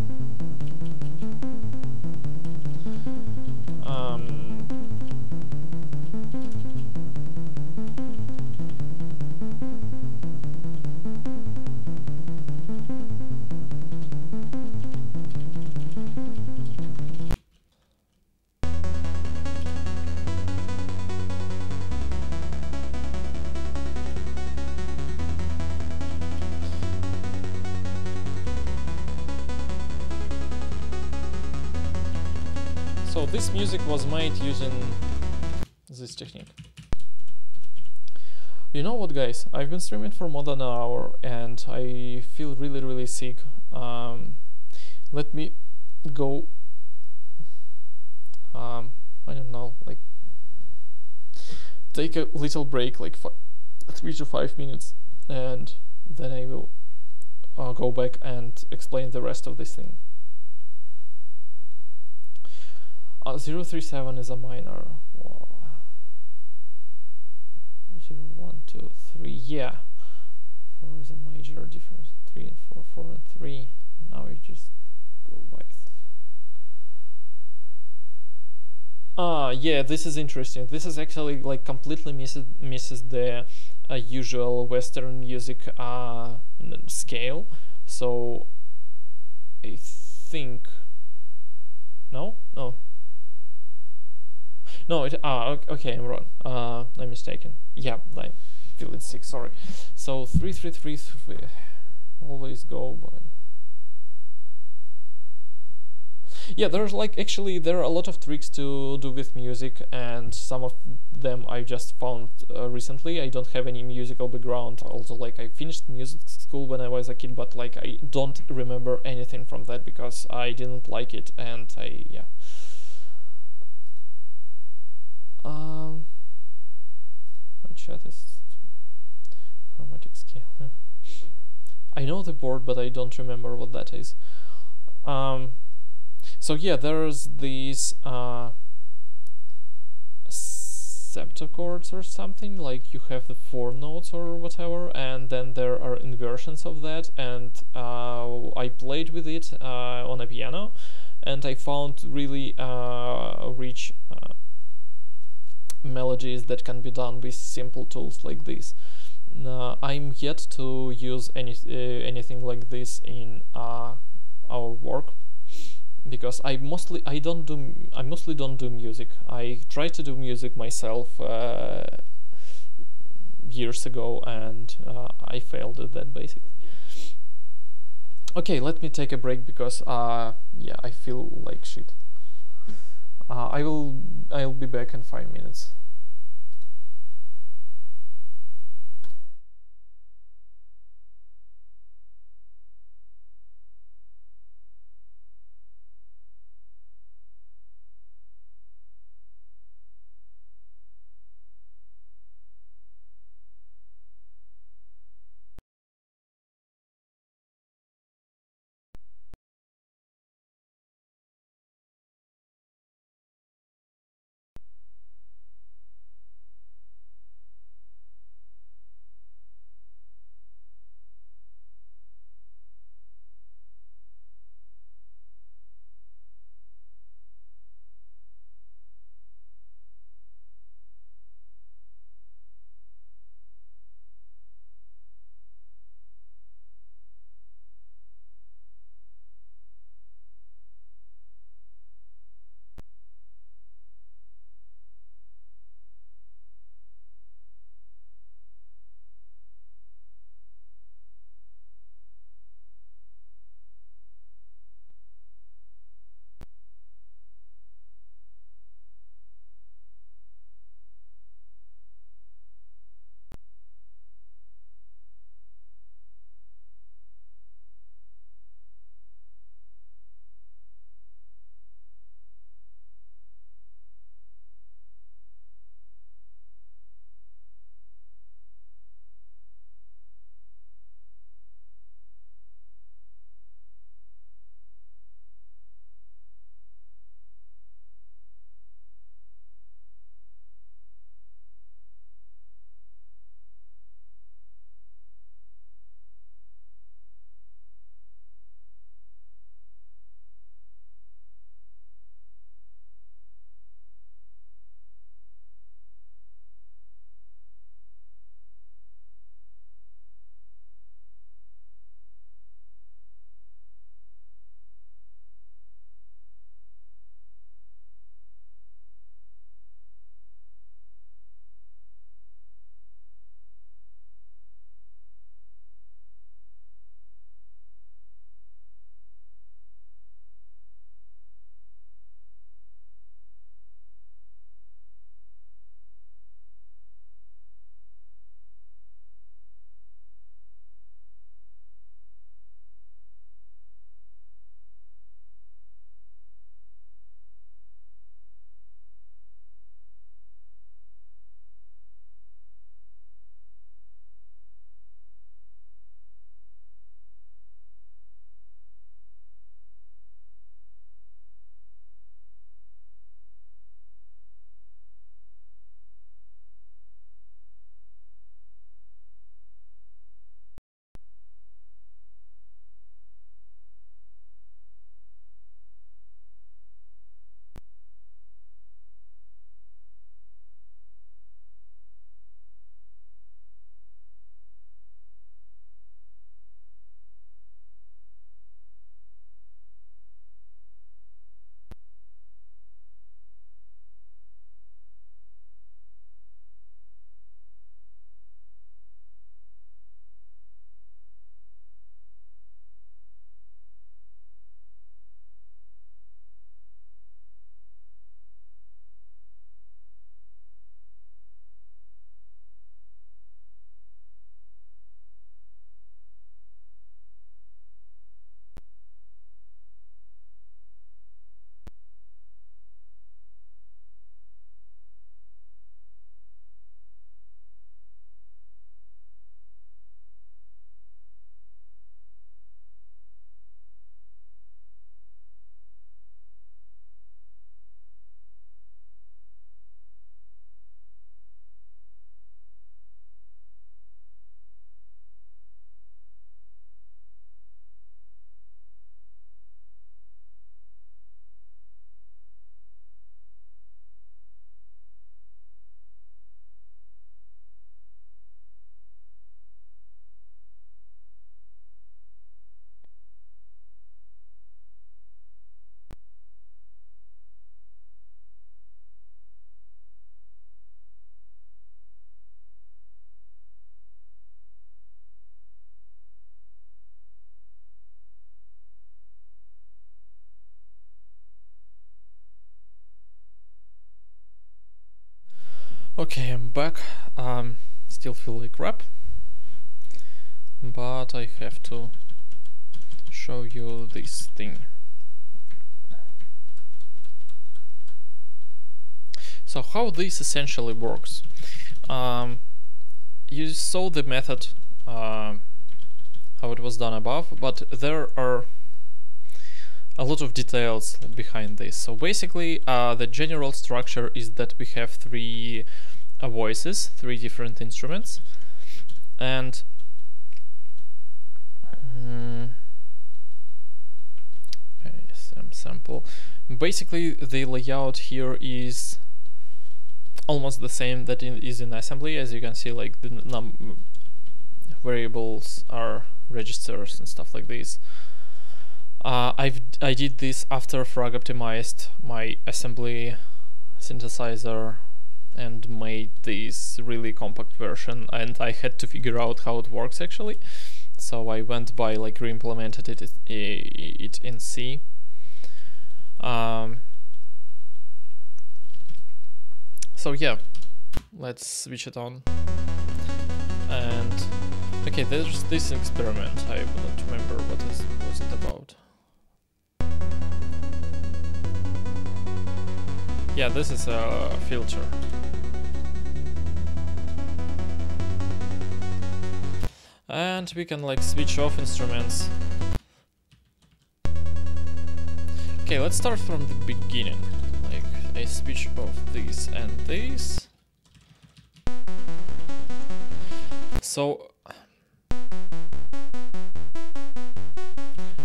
So this music was made using this technique. You know what, guys? I've been streaming for more than an hour and I feel really sick. Let me go, I don't know, like take a little break, like 3 to 5 minutes, and then I will go back and explain the rest of this thing. 037 is a minor. Whoa. 0, 1, 2, 3. Yeah. 4 is a major difference. 3 and 4, 4 and 3. Now we just go by. Yeah, this is interesting. This is actually like completely misses the a usual Western music scale. So I think no. Okay, I'm wrong. I'm mistaken. Yeah, I'm feeling sick. Sorry. So 3 3 3 3. Always go by. Yeah, there's like actually there are a lot of tricks to do with music, and some of them I just found recently. I don't have any musical background. Also, like I finished music school when I was a kid, but like I don't remember anything from that because I didn't like it, and my chat is chromatic scale. I know the board, but I don't remember what that is. So yeah, there's these septochords or something, like you have the 4 notes or whatever, and then there are inversions of that, and I played with it on a piano, and I found really rich melodies that can be done with simple tools like this. I'm yet to use anything like this in our work, because I mostly don't do music. I tried to do music myself years ago, and I failed at that basically. Okay, let me take a break because yeah, I feel like shit. I'll be back in 5 minutes. Okay, I'm back. Still feel like crap, but I have to show you this thing. So how this essentially works. You saw the method, how it was done above, but there are a lot of details behind this. So basically, the general structure is that we have three voices, three different instruments, and some sample. Basically, the layout here is almost the same that is in assembly. As you can see, like the variables are registers and stuff like this. I did this after frag optimized my assembly synthesizer and made this really compact version, and I had to figure out how it works actually. So I went by like re-implemented it in C. So yeah, let's switch it on. And okay, there's this experiment. I don't remember what was it about. Yeah, this is a filter. And we can like switch off instruments. Okay, let's start from the beginning. Like I switch off this and this. So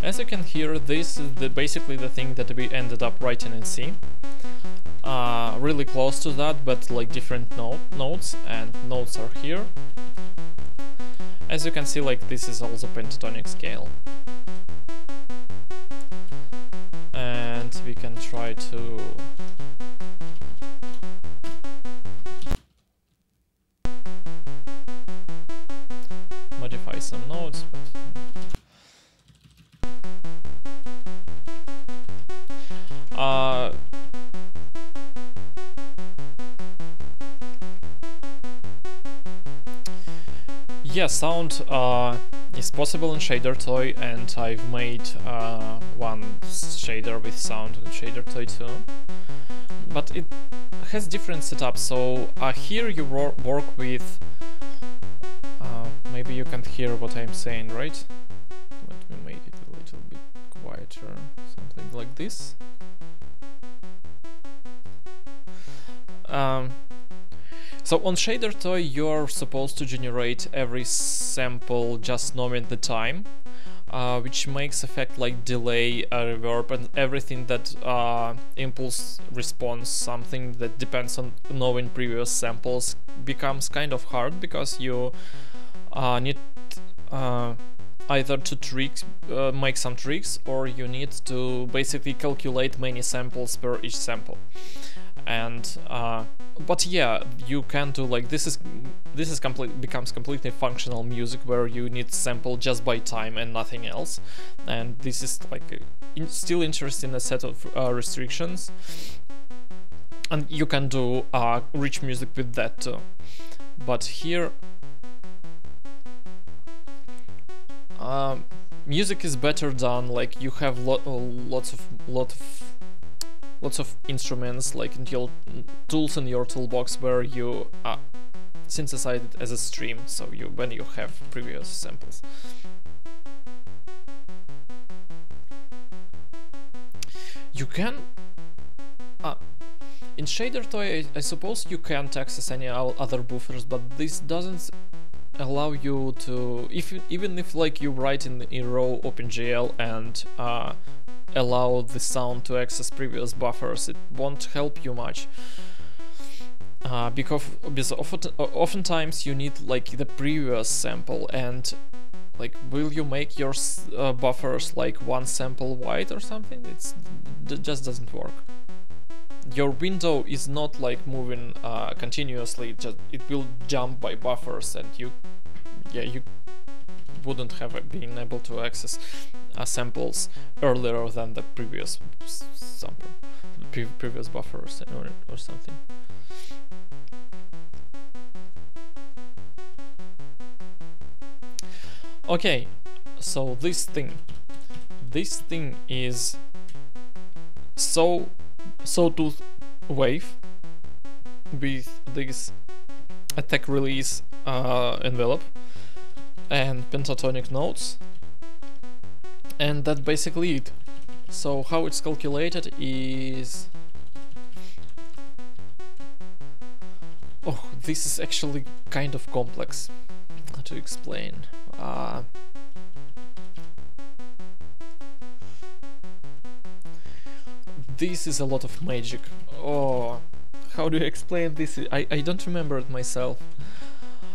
as you can hear, this is basically the thing that we ended up writing in C. Really close to that, but like different notes, and notes are here. As you can see, like this is also pentatonic scale. And we can try to modify some notes, but yeah, sound is possible in ShaderToy, and I've made one shader with sound in ShaderToy too. But it has different setups. So here you work with. Maybe you can't hear what I'm saying, right? Let me make it a little bit quieter, something like this. So on ShaderToy, you're supposed to generate every sample just knowing the time, which makes effect like delay, reverb, and everything that impulse response, something that depends on knowing previous samples, becomes kind of hard because you need either to make some tricks, or you need to basically calculate many samples per each sample. And but yeah, you can do like this becomes completely functional music where you need sample just by time and nothing else. And this is like still interesting a set of restrictions, and you can do rich music with that too. But here music is better done like you have lots of instruments like in your tools in your toolbox where you synthesize it as a stream, so when you have previous samples. You can in ShaderToy I suppose you can't access any other buffers, but this doesn't allow you to, even if like you write in raw OpenGL and allow the sound to access previous buffers, it won't help you much, because oftentimes you need like the previous sample, and like will you make your buffers like one sample wide or something? It just doesn't work. Your window is not like moving continuously, it will jump by buffers, and you wouldn't have been able to access samples earlier than the previous sample, previous buffers or something. Okay, so this thing is sawtooth wave with this attack release envelope and pentatonic notes, and that's basically it. So how it's calculated is, oh, this is actually kind of complex to explain. This is a lot of magic. Oh, how do you explain this? I don't remember it myself.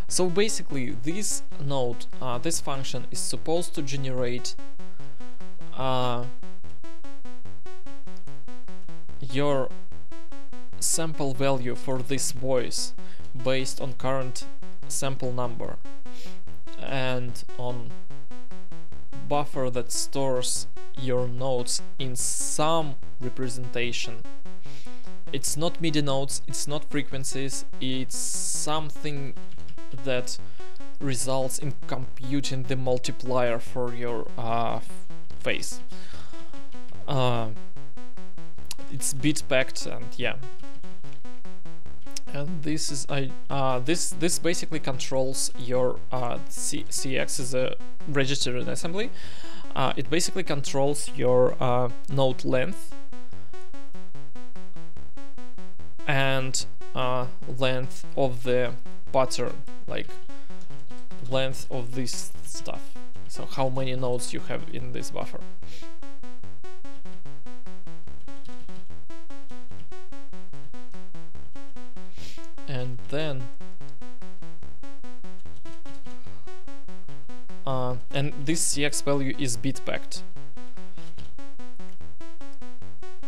So basically, this node, this function is supposed to generate your sample value for this voice based on current sample number and on buffer that stores your notes in some representation. It's not MIDI notes, it's not frequencies, it's something that results in computing the multiplier for your phase. It's bit packed, and yeah. And this is this basically controls your CX is a register in assembly. It basically controls your note length and length of the pattern, like length of this stuff. So how many notes you have in this buffer. And then and this CX value is bit packed.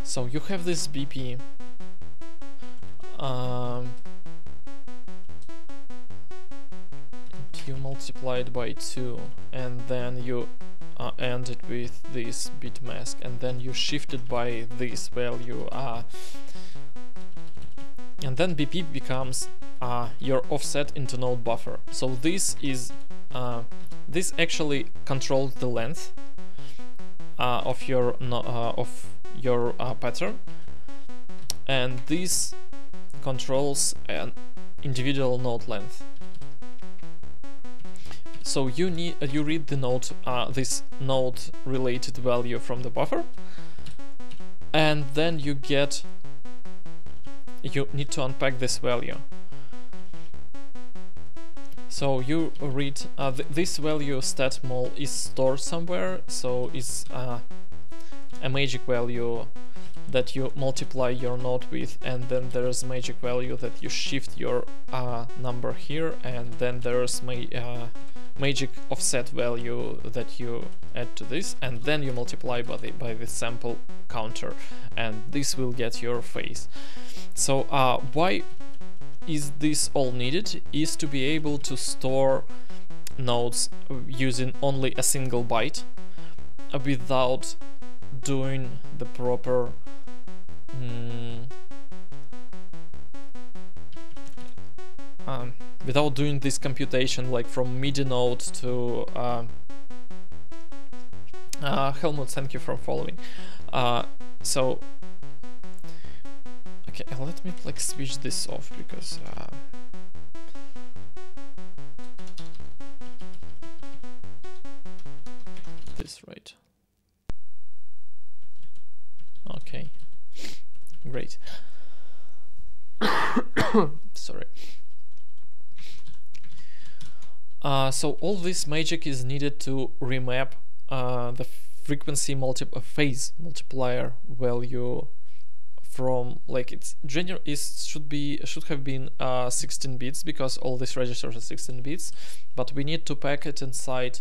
So you have this BP you multiply it by 2, and then you end it with this bit mask, and then you shift it by this value, and then BP becomes your offset into node buffer. So this is this actually controls the length of your pattern, and this controls an individual node length. So you read the node, this node related value from the buffer, and then you need to unpack this value. So you read this value statmol is stored somewhere, so it's a magic value that you multiply your node with, and then there's magic value that you shift your number here, and then there's magic offset value that you add to this, and then you multiply by the sample counter, and this will get your phase. So why is this all needed? Is to be able to store nodes using only a single byte without doing the proper without doing this computation, like from MIDI node to Helmut, thank you for following. So okay, let me like switch this off, because this right. Okay, great. Sorry. So all this magic is needed to remap the frequency phase multiplier value from, like, it's should have been 16 bits, because all these registers are 16 bits, but we need to pack it inside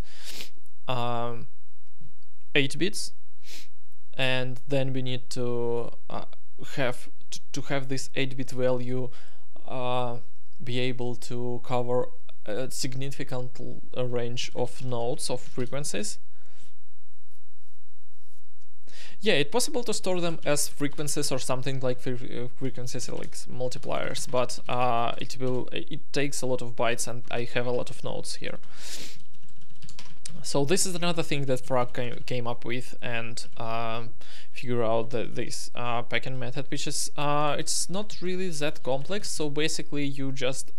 8 bits, and then we need to have this 8-bit value be able to cover a significant range of nodes, of frequencies. Yeah, it's possible to store them as frequencies or something like frequencies, like multipliers, but it takes a lot of bytes, and I have a lot of nodes here. So this is another thing that Frog came up with and figure out this packing method, which is it's not really that complex. So basically you just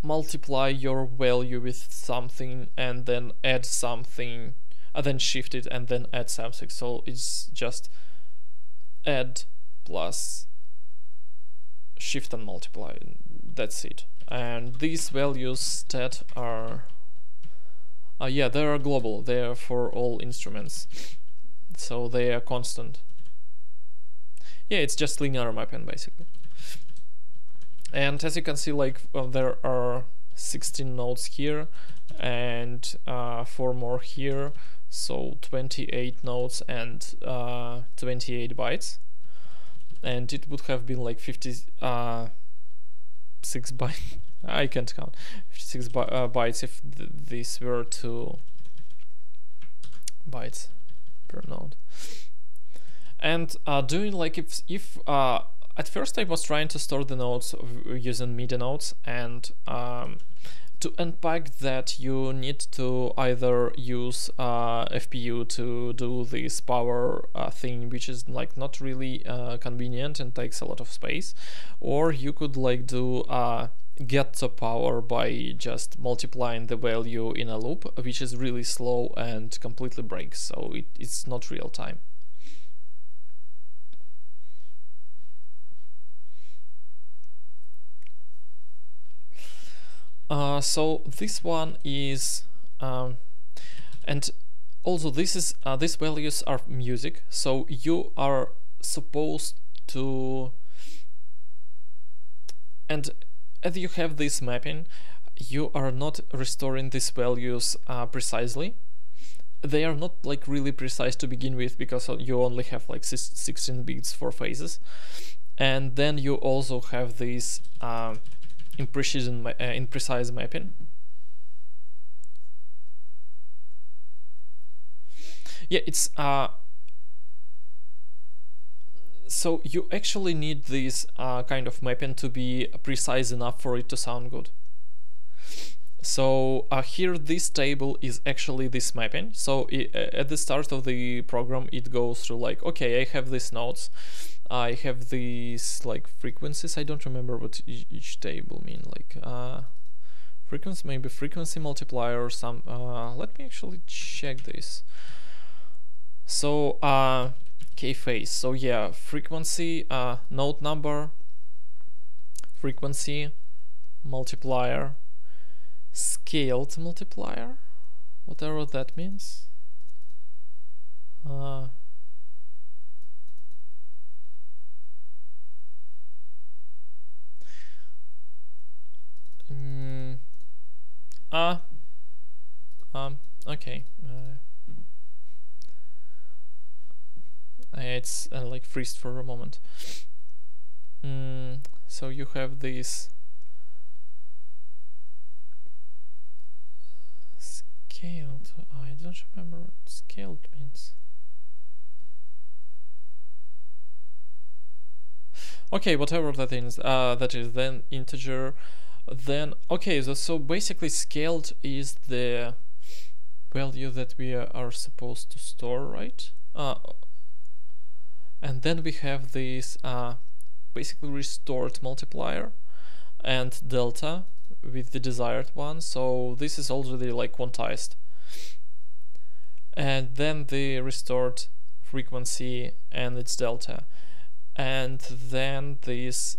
multiply your value with something and then add something, then shift it and then add something. So it's just add plus shift and multiply. That's it. And these values that are yeah, they are global. They are for all instruments, so they are constant. Yeah, it's just linear mapping basically. And as you can see, like there are 16 nodes here and 4 more here, so 28 nodes and 28 bytes. And it would have been like 56 bytes. I can't count. 56 bytes if these were 2 bytes per node. And doing like if at first I was trying to store the nodes using MIDI nodes, and to unpack that you need to either use FPU to do this power thing, which is like not really convenient and takes a lot of space, or you could like do get the power by just multiplying the value in a loop, which is really slow and completely breaks, so it's not real time. So this one is and also this is these values are music, so you are supposed to, and as you have this mapping, you are not restoring these values precisely. They are not like really precise to begin with, because you only have like 16 bits for phases, and then you also have this imprecise mapping. Yeah, it's so you actually need this kind of mapping to be precise enough for it to sound good. So here this table is actually this mapping. So at the start of the program it goes through like, okay, I have these nodes, I have these like frequencies. I don't remember what each table mean, like frequency, maybe frequency multiplier or some. Let me actually check this. So K phase, so yeah, frequency, node number, frequency multiplier, scaled multiplier, whatever that means. Okay. It's like freezed for a moment. So you have this scaled. I don't remember what scaled means. Okay, whatever that is. That is then integer. Then okay, so basically scaled is the value that we are supposed to store, right? And then we have this basically restored multiplier and delta with the desired one. So this is already like quantized. And then the restored frequency and its delta. And then this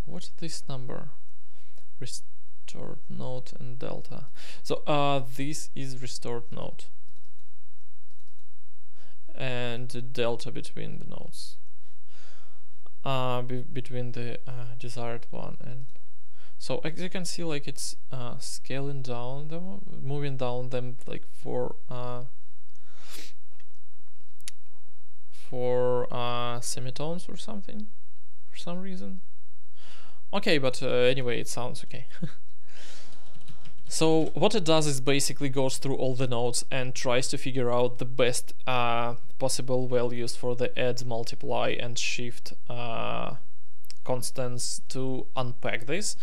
what's this number? Restored node and delta. So this is restored node and the delta between the nodes, between the desired one. And so as you can see, like it's scaling down them, moving down them like for semitones or something for some reason. Okay, but anyway, it sounds okay. So what it does is basically goes through all the nodes and tries to figure out the best possible values for the add, multiply and shift constants to unpack this.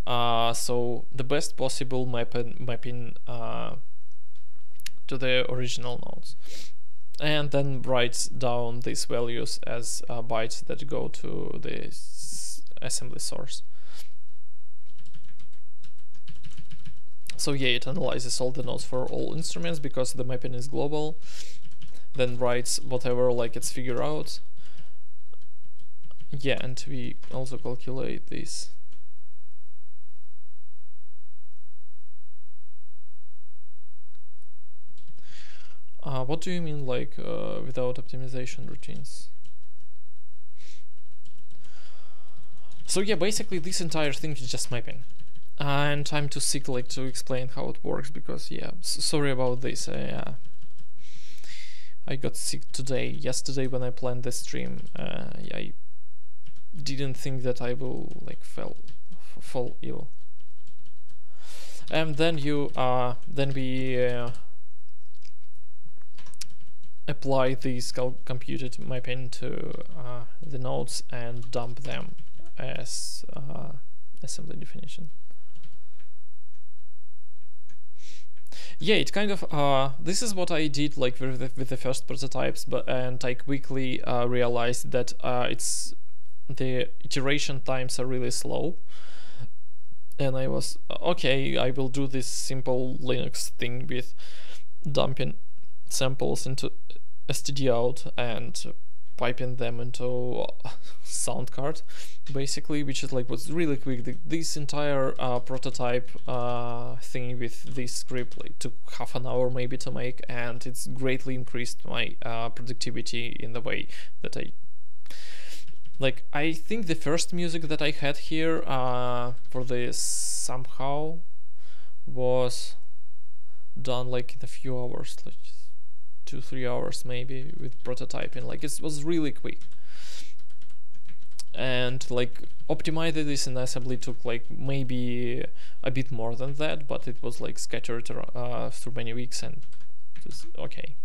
So the best possible mapping to the original nodes, and then writes down these values as bytes that go to the assembly source. So yeah, it analyzes all the nodes for all instruments because the mapping is global, then writes whatever like it's figured out. Yeah, and we also calculate this. What do you mean, like, without optimization routines? So yeah, basically this entire thing is just mapping. And I'm too sick like to explain how it works because yeah, sorry about this. I got sick yesterday when I planned the stream. I didn't think that I will like fall ill. And then we apply these computed mapping to the nodes and dump them as assembly definition. Yeah, it kind of this is what I did like with the first prototypes, and I quickly realized that it's the iteration times are really slow, and I was okay, I will do this simple Linux thing with dumping samples into stdout and piping them into sound card, basically, which is like was really quick. This entire prototype thing with this script like took half an hour maybe to make, and it's greatly increased my productivity in the way that I think the first music that I had here for this somehow was done like in a few hours, like 2-3 hours maybe with prototyping. Like it was really quick, and like optimizing this in assembly took like maybe a bit more than that, but it was like scattered through many weeks, and it was okay.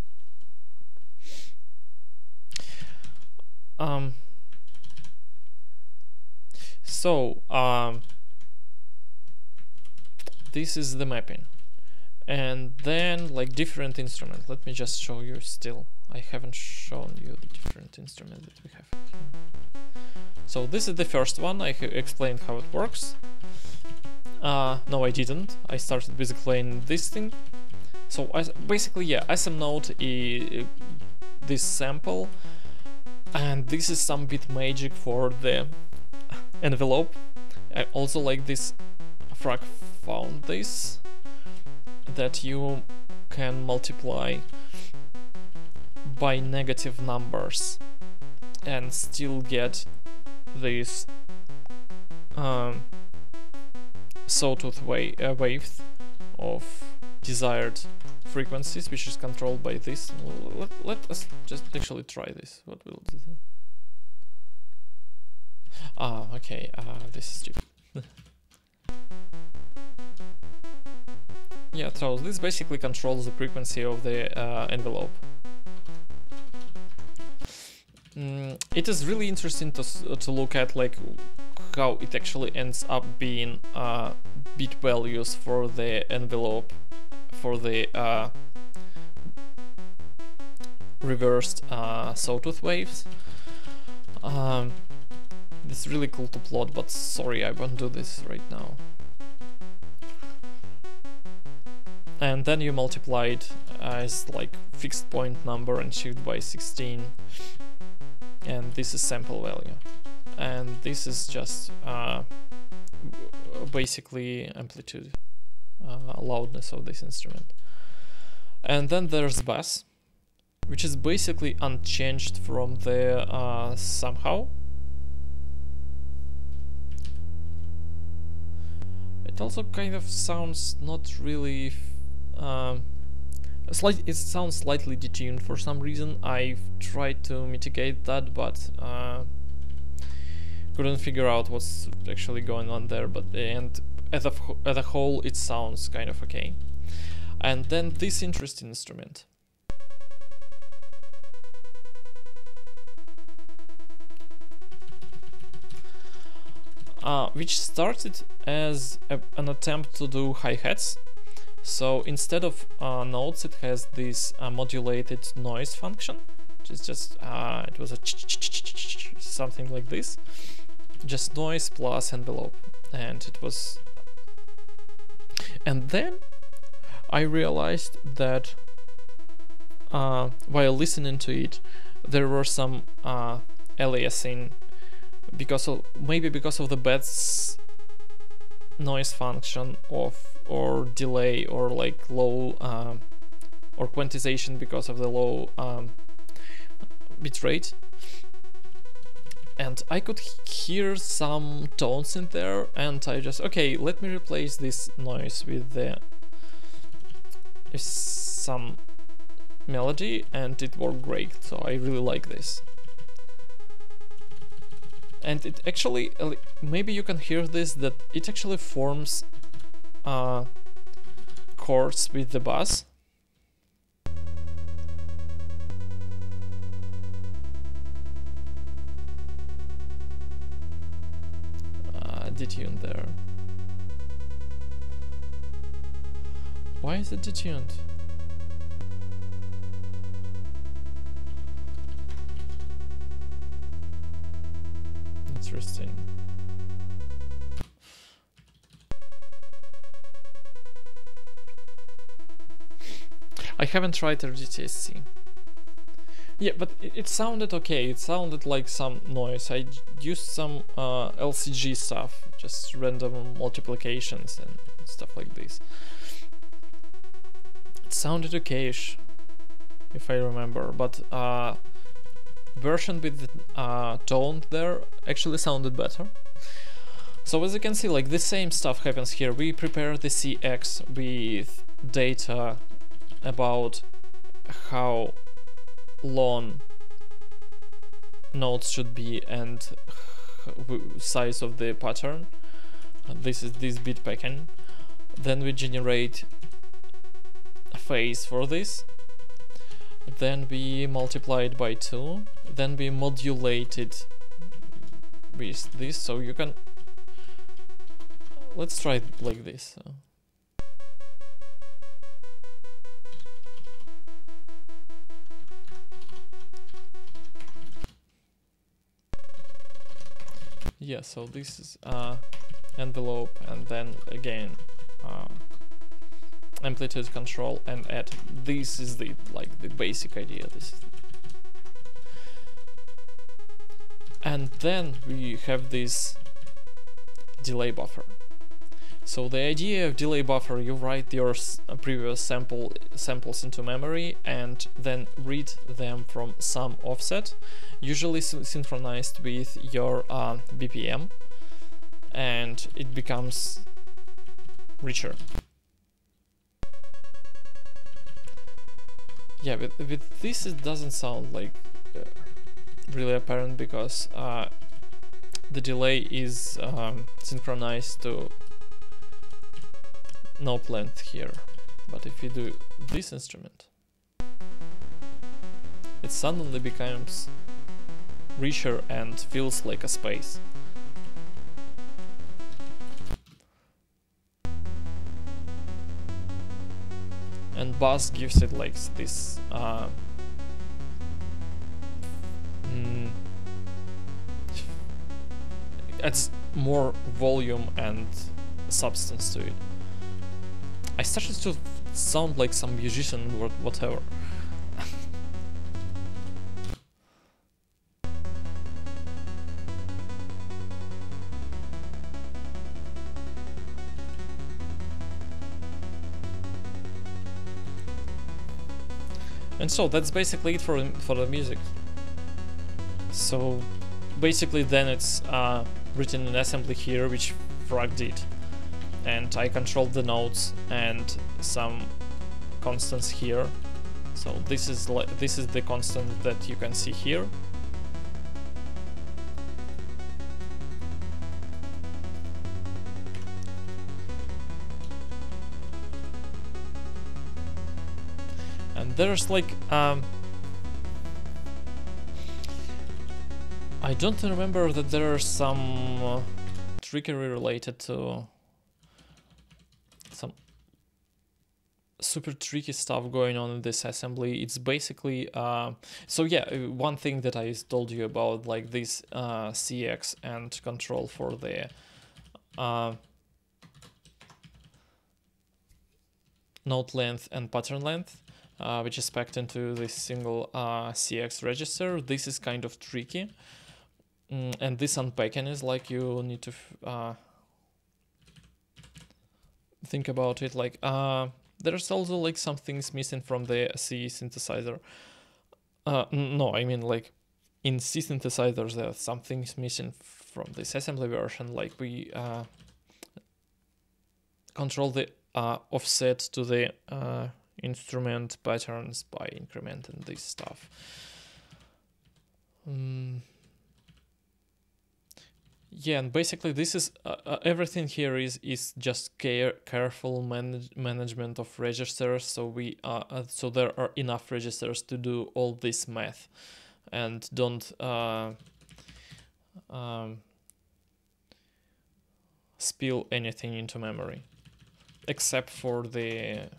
So this is the mapping. And then like different instruments. Let me just show you still. I haven't shown you the different instruments that we have here. So this is the first one. I explained how it works. No, I didn't. I started with explaining this thing. So basically, yeah, SM node is this sample, and this is some bit magic for the envelope. I also like this frag found this, that you can multiply by negative numbers and still get this sawtooth wave of desired frequencies, which is controlled by this. Let us just actually try this. What will it do? Okay, this is stupid. Yeah, so this basically controls the frequency of the envelope. It is really interesting to look at like how it actually ends up being bit values for the envelope for the reversed sawtooth waves. It's really cool to plot, but sorry, I won't do this right now. And then you multiply it as like fixed point number and shift by 16, and this is sample value, and this is just basically amplitude, loudness of this instrument. And then there's bass, which is basically unchanged from the somehow. It also kind of sounds not really it sounds slightly detuned for some reason. I've tried to mitigate that, but couldn't figure out what's actually going on there. But and as a whole, it sounds kind of okay. And then this interesting instrument. which started as an attempt to do hi-hats. So instead of notes, it has this modulated noise function, which is just it was a something like this, just noise plus envelope, and it was. And then I realized that while listening to it, there were some aliasing maybe because of the bytes noise function or delay or like low or quantization because of the low bitrate. And I could hear some tones in there, and I just, okay, let me replace this noise with some melody, and it worked great. So I really like this. And it actually, maybe you can hear this, that it actually forms chords with the bass. Detuned there. Why is it detuned? Interesting. I haven't tried RGTSC. Yeah, but it sounded okay. It sounded like some noise. I used some LCG stuff, just random multiplications and stuff like this. It sounded okayish, if I remember, but version with tone there actually sounded better. So as you can see, like the same stuff happens here. We prepare the CX with data about how long nodes should be and size of the pattern. This is this bit pattern. Then we generate a phase for this. Then we multiply it by 2. Then we modulate it with this. So you can. Let's try it like this. Yeah, so this is envelope, and then again amplitude control, and add. This is the basic idea. This is and then we have this delay buffer. So the idea of delay buffer, you write your previous samples into memory and then read them from some offset, usually synchronized with your BPM, and it becomes richer. Yeah, with this it doesn't sound like really apparent because the delay is synchronized to note length here. But if you do this instrument, it suddenly becomes richer and feels like a space. And bass gives it like this adds more volume and substance to it. I started to sound like some musician or whatever. And so that's basically it for the music. So basically then it's written in assembly here, which Frag did. And I controlled the notes and some constants here. So this is the constant that you can see here. And there's like I don't remember that there are some trickery related to some super tricky stuff going on in this assembly. It's basically so yeah, one thing that I told you about, like this CX and control for the node length and pattern length, which is packed into this single CX register. This is kind of tricky, and this unpacking is like you need to think about it. Like there's also like some things missing from the C synthesizer. No, I mean like in C synthesizers there are some things missing from this assembly version. Like we control the offset to the instrument patterns by incrementing this stuff. Yeah, and basically this is everything here is just careful management of registers. So we so there are enough registers to do all this math, and don't spill anything into memory, except for the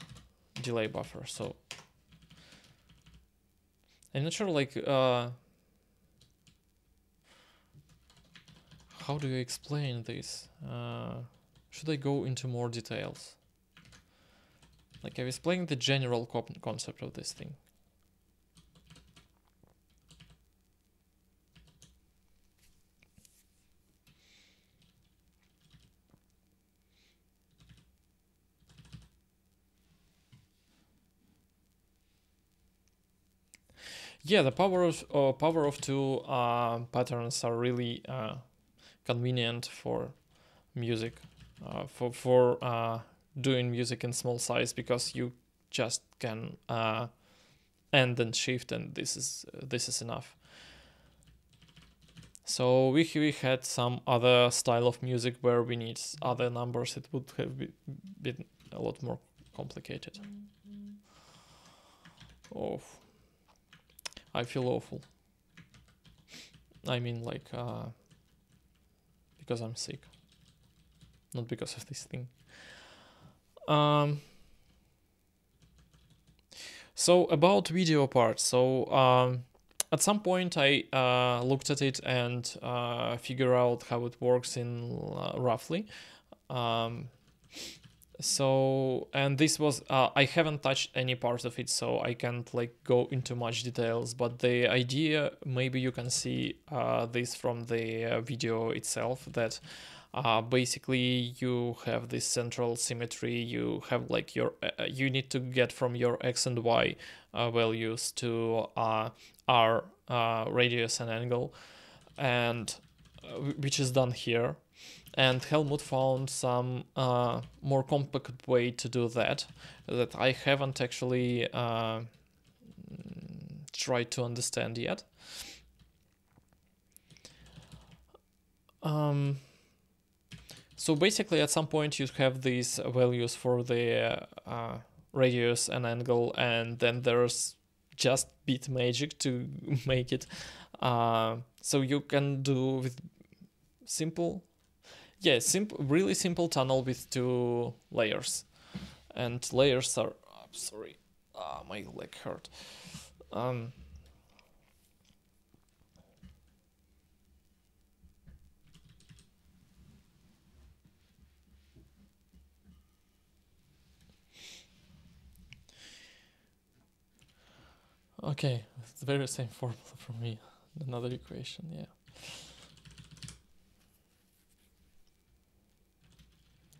delay buffer. So I'm not sure, like how do you explain this? Should I go into more details? Like I was explaining the general concept of this thing. Yeah, the power of two patterns are really convenient for music, for doing music in small size, because you just can end and shift, and this is enough. So we had some other style of music where we need other numbers. It would have been a lot more complicated. Oh, I feel awful. I mean, like because I'm sick, not because of this thing. So about video part. So at some point I looked at it and figure out how it works in roughly. So, and this was I haven't touched any part of it, so I can't like go into much details, but the idea, maybe you can see this from the video itself, that basically you have this central symmetry. You have like your you need to get from your x and y values to r radius and angle, and which is done here. And Helmut found some more compact way to do that I haven't actually tried to understand yet. So basically at some point you have these values for the radius and angle, and then there's just bit magic to make it. So you can do with really simple tunnel with two layers, and layers are sorry, my leg hurt. Okay, it's the very same formula from me. Another equation, yeah.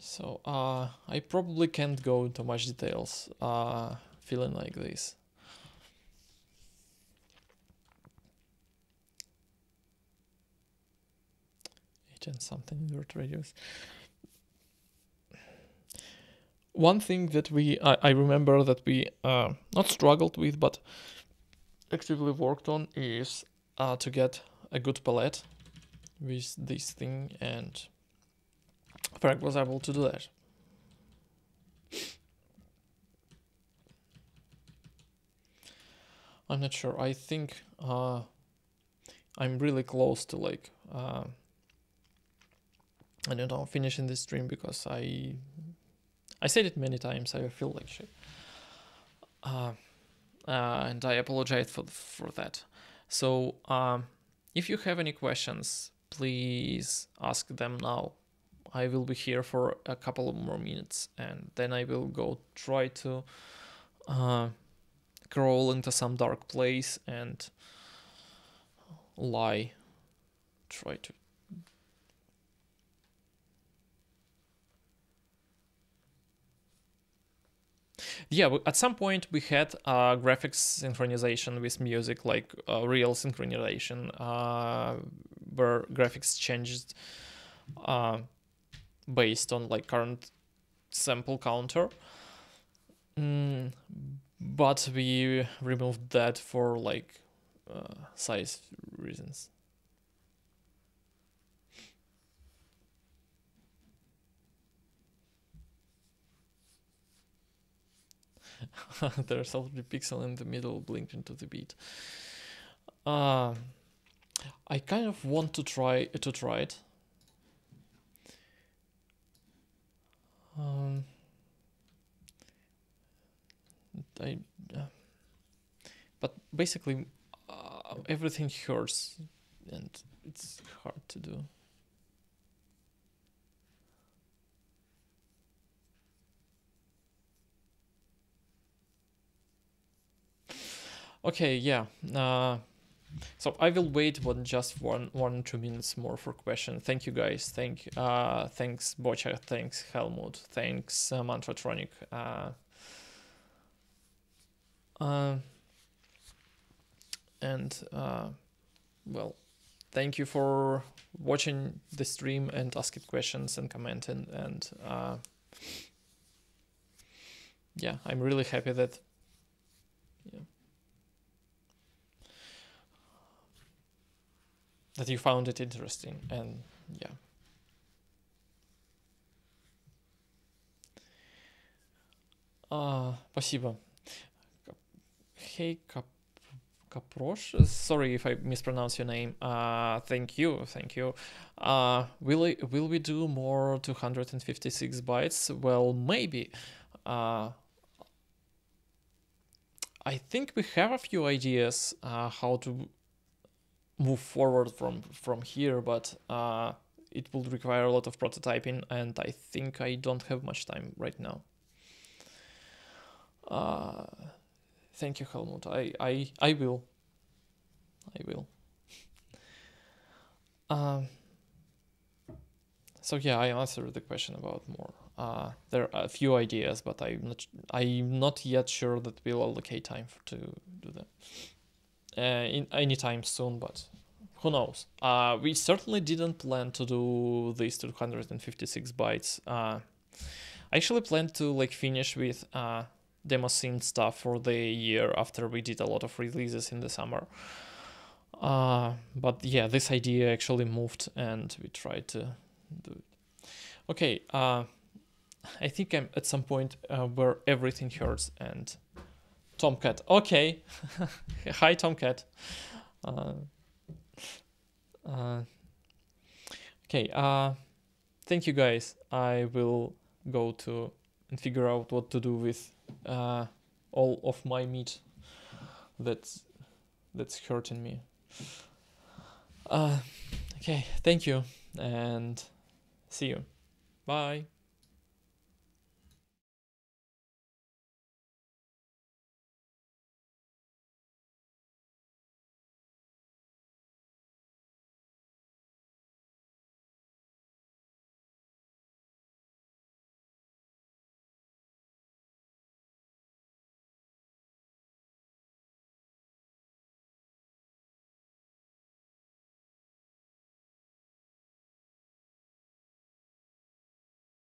So I probably can't go into much details feeling like this. And something invert radius. One thing that I remember that we not struggled with, but actively worked on, is to get a good palette with this thing, and Frank was able to do that. I'm not sure. I think I'm really close to like I don't know, finishing this stream because I said it many times. I feel like shit, and I apologize for that. So if you have any questions, please ask them now. I will be here for a couple of more minutes, and then I will go try to crawl into some dark place and lie. Try to. Yeah, at some point we had graphics synchronization with music, like real synchronization, where graphics changed based on like current sample counter. But we removed that for like size reasons. There's already pixel in the middle blinked into the beat. I kind of want to try it. But basically everything hurts and it's hard to do. Okay, yeah. So I will wait just 1-2 minutes more for question. Thank you guys. Thanks Bocha. Thanks Helmut. Thanks Mantratronic. Well, thank you for watching the stream and asking questions and commenting. And yeah, I'm really happy that that you found it interesting. And yeah. Спасибо. Hey, Kaprosh, sorry if I mispronounce your name. Thank you. Will we do more 256 bytes? Well, maybe. I think we have a few ideas how to move forward from here, but it will require a lot of prototyping, and I think I don't have much time right now. Thank you, Helmut. I will. So yeah, I answered the question about more. There are a few ideas, but I'm not yet sure that we'll allocate time to do that in anytime soon. But who knows? We certainly didn't plan to do these 256 bytes. I actually planned to like finish with demo synth stuff for the year after we did a lot of releases in the summer. But yeah, this idea actually moved and we tried to do it. Okay, I think I'm at some point where everything hurts and Tomcat. Okay, hi Tomcat. Okay, thank you guys. I will go to and figure out what to do with all of my meat that's hurting me. Okay, thank you and see you. Bye.